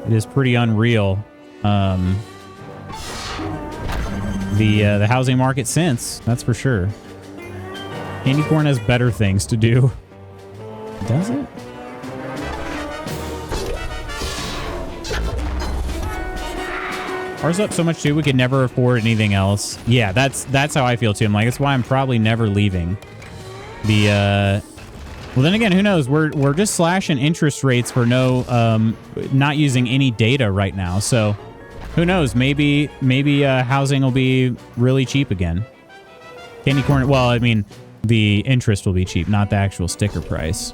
It is pretty unreal. The housing market since. That's for sure. Candy corn has better things to do. Does it? Ours up so much too, we could never afford anything else. Yeah, that's how I feel too. I'm like, that's why I'm probably never leaving. Well, then again, who knows? We're just slashing interest rates for no, not using any data right now. So who knows? Maybe housing will be really cheap again. Candy corn. Well, I mean, the interest will be cheap, not the actual sticker price.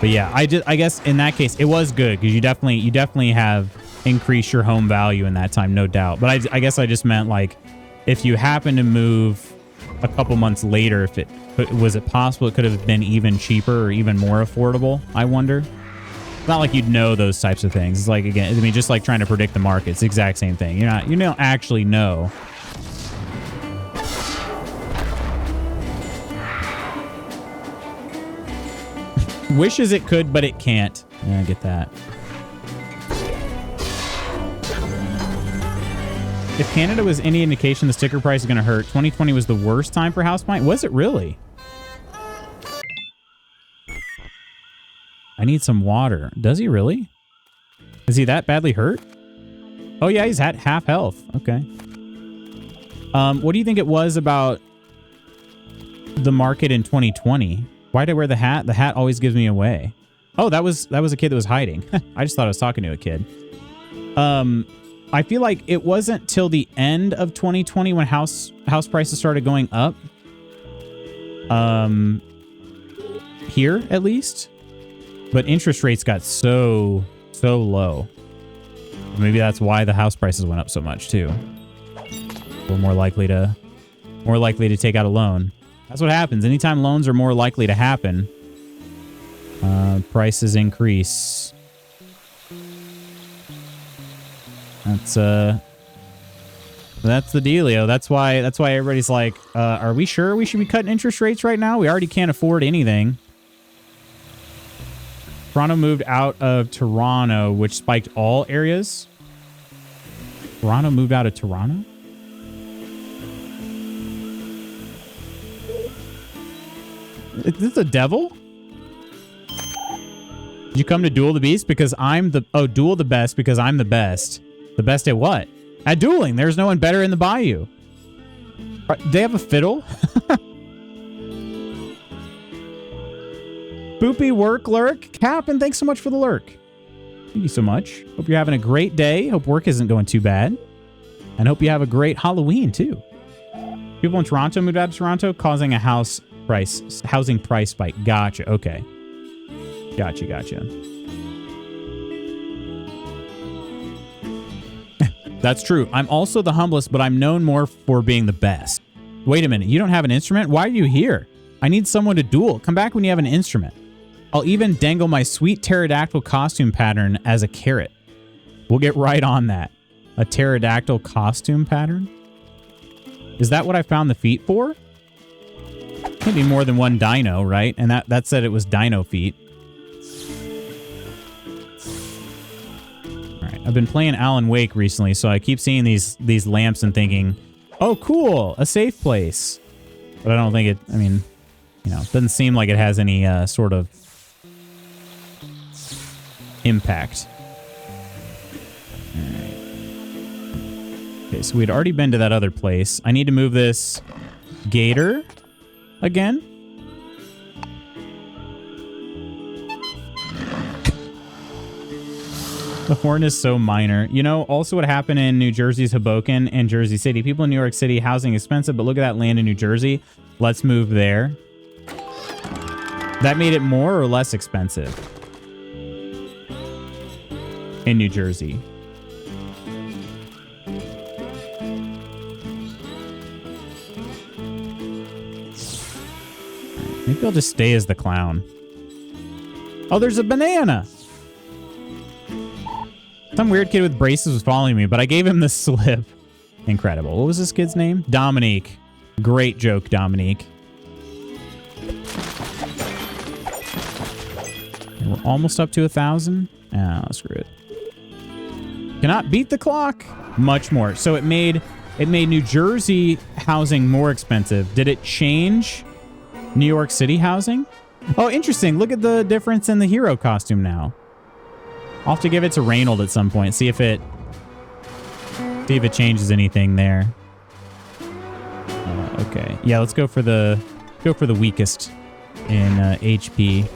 But yeah, I guess in that case it was good because you definitely have increased your home value in that time, no doubt. But I guess I just meant like if you happen to move a couple months later, was it possible it could have been even cheaper or even more affordable? I wonder. It's not like you'd know those types of things. It's like, again, I mean, just like trying to predict the market. It's the exact same thing. You don't actually know. Wishes it could, but it can't. Yeah, I get that. If Canada was any indication, the sticker price is going to hurt. 2020 was the worst time for house buying. Was it really? I need some water. Does he really? Is he that badly hurt? Oh yeah, he's at half health. Okay. What do you think it was about the market in 2020? Why did I wear the hat? The hat always gives me away. Oh, that was a kid that was hiding. I just thought I was talking to a kid. I feel like it wasn't till the end of 2020 when house prices started going up. Here at least. But interest rates got so low. Maybe that's why the house prices went up so much too. We're more likely to take out a loan. That's what happens. Anytime loans are more likely to happen, prices increase. That's the dealio. That's why everybody's like, are we sure we should be cutting interest rates right now? We already can't afford anything. Toronto moved out of Toronto, which spiked all areas. Toronto moved out of Toronto? Is this the devil? Did you come to Duel the Beast because I'm the... Oh, Duel the Best because I'm the best. The best at what? At dueling. There's no one better in the bayou. They have a fiddle? Boopy work lurk. Captain, thanks so much for the lurk. Thank you so much. Hope you're having a great day. Hope work isn't going too bad. And hope you have a great Halloween, too. People in Toronto moved out of Toronto, causing a housing price spike. Gotcha. Okay. Gotcha. That's true. I'm also the humblest, but I'm known more for being the best. Wait a minute. You don't have an instrument? Why are you here? I need someone to duel. Come back when you have an instrument. I'll even dangle my sweet pterodactyl costume pattern as a carrot. We'll get right on that. A pterodactyl costume pattern? Is that what I found the feet for? Maybe more than one dino, right? And that said it was dino feet. All right. I've been playing Alan Wake recently, so I keep seeing these lamps and thinking, oh, cool, a safe place. But I don't think it, I mean, you know, it doesn't seem like it has any sort of impact. All right. Okay, so we'd already been to that other place. I need to move this gator again. The horn is so minor. You know, also what happened in New Jersey's Hoboken and Jersey City. People in New York City, housing expensive, but look at that land in New Jersey. Let's move there. That made it more or less expensive in New Jersey. Maybe I'll just stay as the clown. Oh, there's a banana. Some weird kid with braces was following me, but I gave him the slip. Incredible. What was this kid's name? Dominique. Great joke, Dominique. And we're almost up to 1,000. Ah, screw it. Cannot beat the clock. Much more. So it made New Jersey housing more expensive. Did it change New York City housing? Oh, interesting. Look at the difference in the hero costume now. I'll have to give it to Reynold at some point. See if it changes anything there. Okay. Yeah, let's go for the weakest in HP.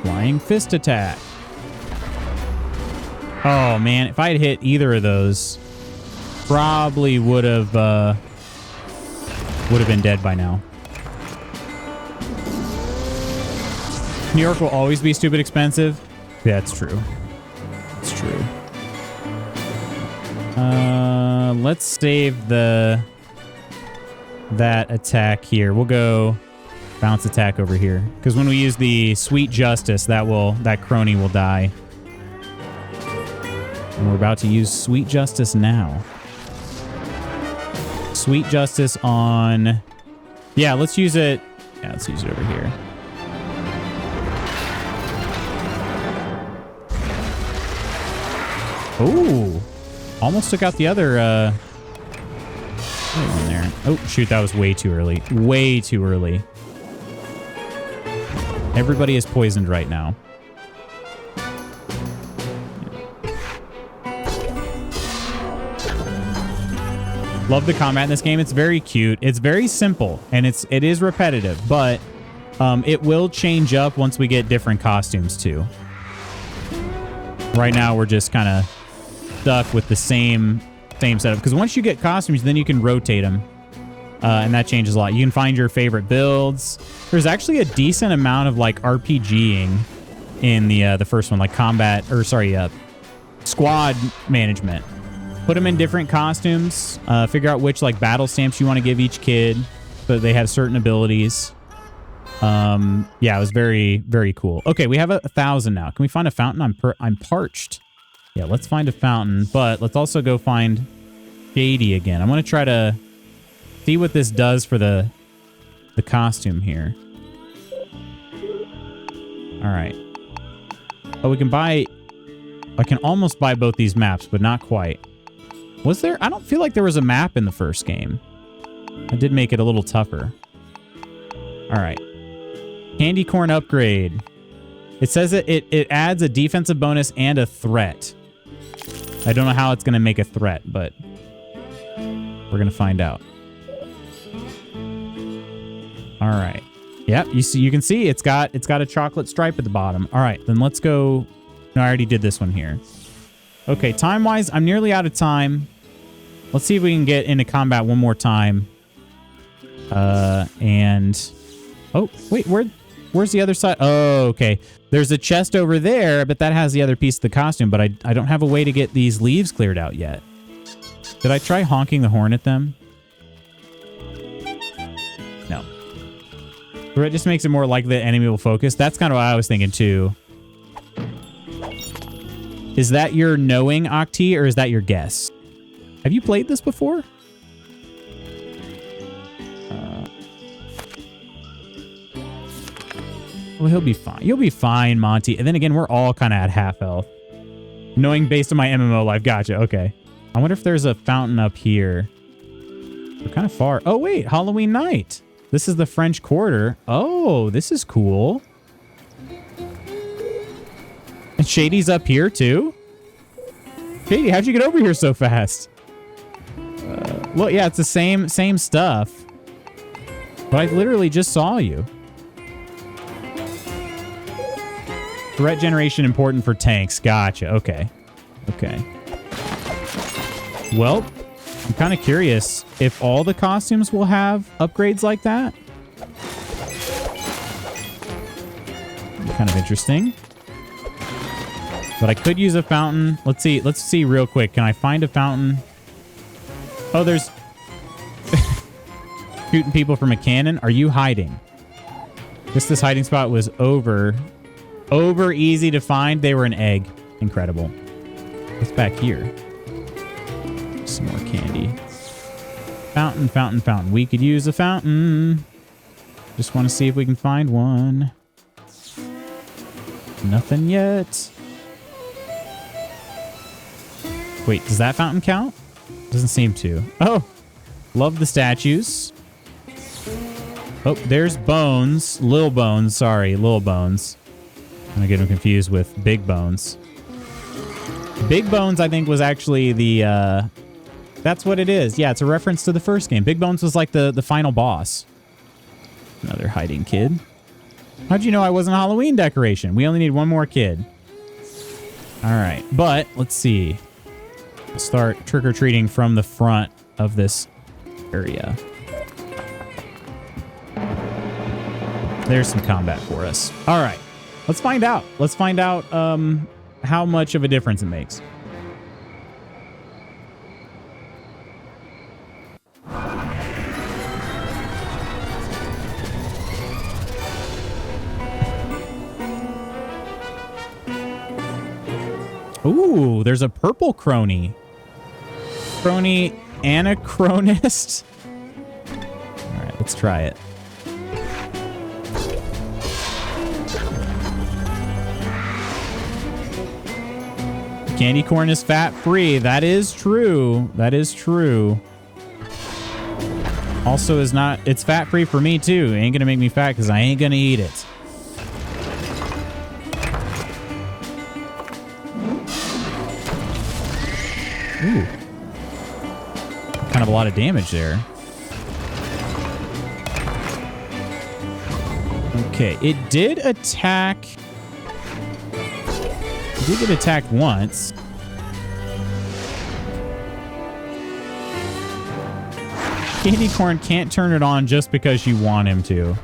Flying fist attack. Oh man, if I had hit either of those, probably would have been dead by now. New York will always be stupid expensive. Yeah, that's true. It's true. Let's save that attack here. We'll go bounce attack over here, because when we use the Sweet Justice, that crony will die. And we're about to use Sweet Justice now. Sweet Justice on... Yeah, let's use it. Yeah, let's use it over here. Ooh. Almost took out the other one there. Oh, shoot, that was way too early. Way too early. Everybody is poisoned right now. Love the combat in this game. It's very cute. It's very simple, and it is repetitive, but it will change up once we get different costumes too. Right now, we're just kind of stuck with the same setup, because once you get costumes, then you can rotate them, and that changes a lot. You can find your favorite builds. There's actually a decent amount of like RPGing in the first one, like squad management. Put them in different costumes. Figure out which like battle stamps you want to give each kid, so that they have certain abilities. Yeah, it was very, very cool. Okay, we have 1,000 now. Can we find a fountain? I'm parched. Yeah, let's find a fountain, but let's also go find Shady again. I want to try to see what this does for the costume here. All right. Oh, we can buy... I can almost buy both these maps, but not quite. Was there? I don't feel like there was a map in the first game. I did make it a little tougher. All right. Candy corn upgrade. It says it adds a defensive bonus and a threat. I don't know how it's going to make a threat, but we're going to find out. All right. Yep, you can see it's got a chocolate stripe at the bottom. All right, then let's go. No, I already did this one here. Okay, time-wise, I'm nearly out of time. Let's see if we can get into combat one more time. And... Oh, wait, where's the other side? Oh, okay. There's a chest over there, but that has the other piece of the costume, but I don't have a way to get these leaves cleared out yet. Did I try honking the horn at them? No. It just makes it more likely the enemy will focus. That's kind of what I was thinking, too. Is that your knowing, Octi, or is that your guess? Have you played this before? Well, he'll be fine. You'll be fine, Monty. And then again, we're all kind of at half health. Knowing based on my MMO life. Gotcha. Okay. I wonder if there's a fountain up here. We're kind of far. Oh, wait. Halloween night. This is the French Quarter. Oh, this is cool. And Shady's up here, too? Shady, how'd you get over here so fast? Well, yeah, it's the same stuff. But I literally just saw you. Threat generation important for tanks. Gotcha. Okay. Okay. Well, I'm kind of curious if all the costumes will have upgrades like that. Kind of interesting. But I could use a fountain. Let's see. Let's see real quick. Can I find a fountain? Oh, there's shooting people from a cannon. Are you hiding? Guess this hiding spot was over easy to find. They were an egg. Incredible. What's back here? Some more candy. Fountain, fountain, fountain. We could use a fountain. Just want to see if we can find one. Nothing yet. Wait, does that fountain count? Doesn't seem to. Oh, love the statues. Oh, there's Bones. Lil Bones. Sorry, Lil Bones. I'm going to get him confused with Big Bones. Big Bones, I think, was actually the... that's what it is. Yeah, it's a reference to the first game. Big Bones was like the final boss. Another hiding kid. How'd you know I wasn't a Halloween decoration? We only need one more kid. All right, but let's see. We'll start trick-or-treating from the front of this area. There's some combat for us. All right, let's find out. Let's find out how much of a difference it makes. Ooh, there's a purple crony. Crony anachronist. All right, let's try it. Candy corn is fat-free. That is true. That is true. Also is not... It's fat-free for me, too. It ain't gonna make me fat because I ain't gonna eat it. Ooh. Kind of a lot of damage there. Okay, it did attack... It did get attacked once. Candy corn can't turn it on just because you want him to.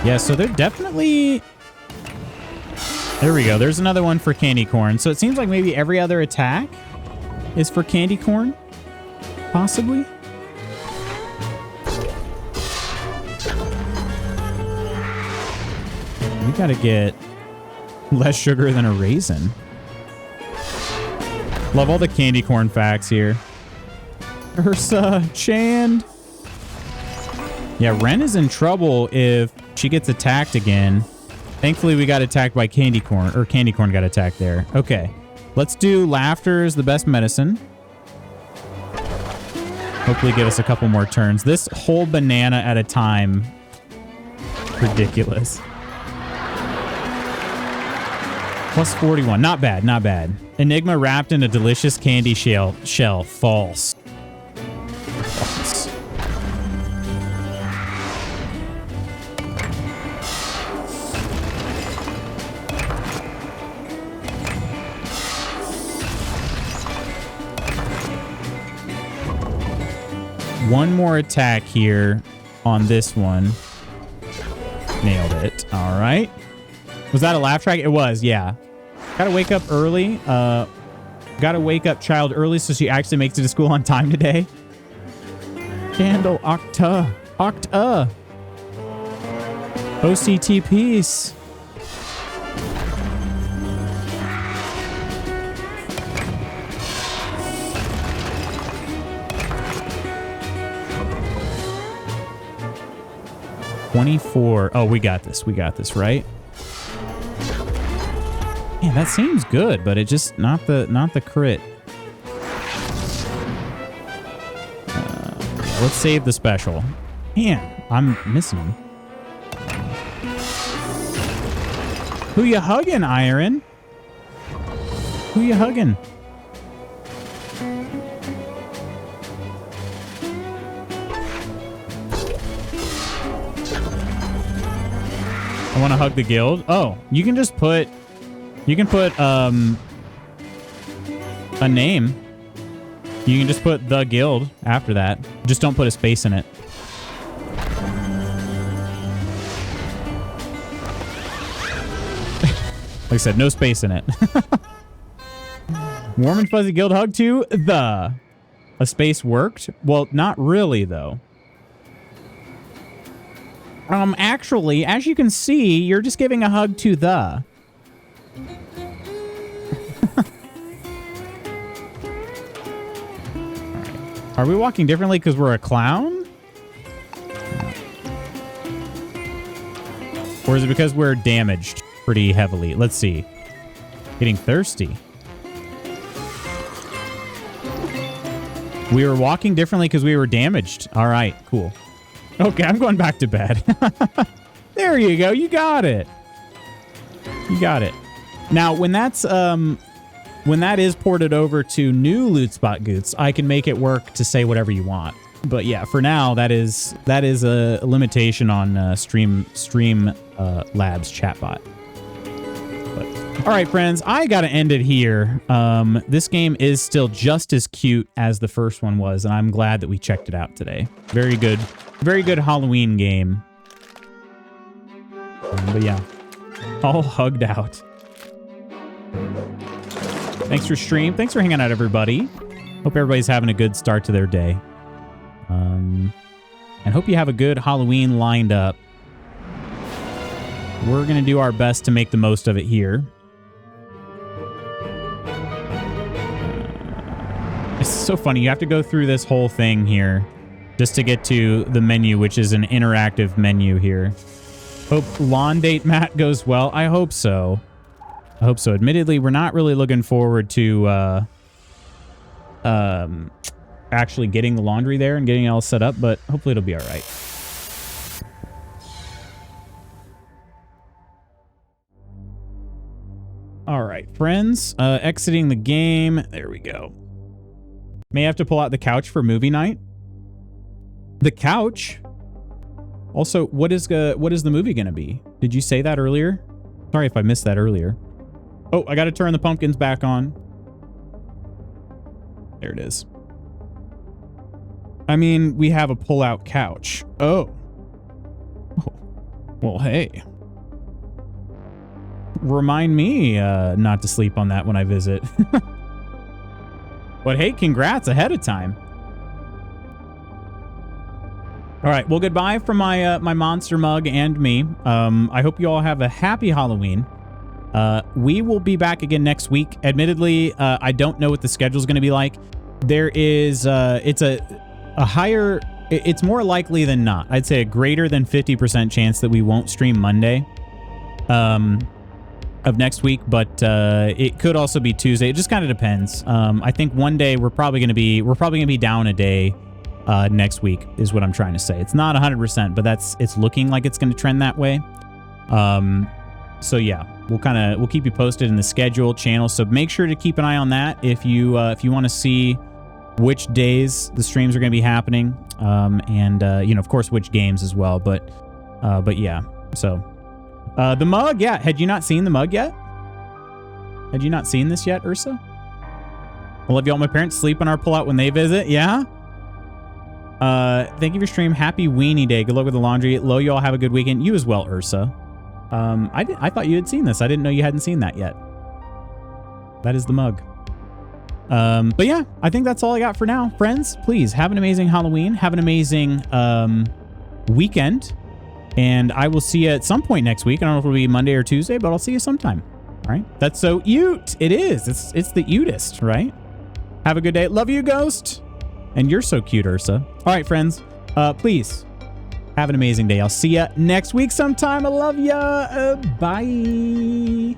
Yeah, so they're definitely... There we go. There's another one for candy corn. So it seems like maybe every other attack is for candy corn. Possibly. We gotta get less sugar than a raisin. Love all the candy corn facts here. Ursa, Chand. Yeah, Ren is in trouble if she gets attacked again. Thankfully, we got attacked by candy corn, or candy corn got attacked there. Okay, let's do laughter is the best medicine. Hopefully get us a couple more turns. This whole banana at a time. Ridiculous. Plus 41. Not bad, not bad. Enigma wrapped in a delicious candy shell. False. False. One more attack here on this one. Nailed it. All right. Was that a laugh track? It was, yeah. Gotta wake up early. Gotta wake up child early so she actually makes it to school on time today. Candle Octa. Octa. OCT peace. $24. Oh, we got this. We got this, right? Yeah, that seems good, but it just not the crit. Let's save the special. Man, I'm missing him. Who you hugging, Iron? Who you hugging? want to hug the guild. Oh, you can just put, a name. You can just put the guild after that. Just don't put a space in it. Like I said, no space in it. Warm and fuzzy guild hug to the. A space worked? Well, not really, though. Actually, as you can see, you're just giving a hug to the. Are we walking differently because we're a clown? Or is it because we're damaged pretty heavily? Let's see. Getting thirsty. We were walking differently because we were damaged. All right, cool. Okay, I'm going back to bed. There you go. You got it. You got it. Now, when that's when that is ported over to new Loot Spot Goots, I can make it work to say whatever you want. But yeah, for now, that is a limitation on Stream Labs chatbot. All right, friends, I got to end it here. This game is still just as cute as the first one was, and I'm glad that we checked it out today. Very good Halloween game. But yeah, all hugged out. Thanks for stream. Thanks for hanging out, everybody. Hope everybody's having a good start to their day. And hope you have a good Halloween lined up. We're going to do our best to make the most of it here. It's so funny. You have to go through this whole thing here just to get to the menu, which is an interactive menu here. Hope lawn date, Matt, goes well. I hope so. I hope so. Admittedly, we're not really looking forward to actually getting the laundry there and getting it all set up, but hopefully it'll be all right. All right, friends. Exiting the game. There we go. May have to pull out the couch for movie night. The couch? Also, what is the movie going to be? Did you say that earlier? Sorry if I missed that earlier. Oh, I got to turn the pumpkins back on. There it is. I mean, we have a pull-out couch. Oh. Well, hey. Remind me not to sleep on that when I visit. But hey, congrats ahead of time. All right, well, goodbye from my my monster mug and me. I hope you all have a happy Halloween. We will be back again next week. Admittedly, I don't know what the schedule is going to be like. There is, it's a higher, it's more likely than not. I'd say a greater than 50% chance that we won't stream Monday of next week, but it could also be Tuesday. It just kind of depends. I think one day we're probably going to be down a day next week is what I'm trying to say. It's not 100%, but it's looking like it's going to trend that way. So yeah, we'll keep you posted in the schedule channel. So make sure to keep an eye on that if you want to see which days the streams are going to be happening, and you know, of course, which games as well. But yeah, so the mug, yeah. Had you not seen the mug yet? Had you not seen this yet, Ursa? I love y'all. My parents sleep on our pullout when they visit. Yeah. Thank you for stream. Happy Weenie Day. Good luck with the laundry. Lo, you all have a good weekend. You as well, Ursa. I thought you had seen this. I didn't know you hadn't seen that yet. That is the mug. But yeah, I think that's all I got for now. Friends, please have an amazing Halloween. Have an amazing weekend. And I will see you at some point next week. I don't know if it'll be Monday or Tuesday, but I'll see you sometime. All right. That's so Ute. It is. It's the Utest, right? Have a good day. Love you, Ghost. And you're so cute, Ursa. All right, friends. Please have an amazing day. I'll see you next week sometime. I love ya. Bye.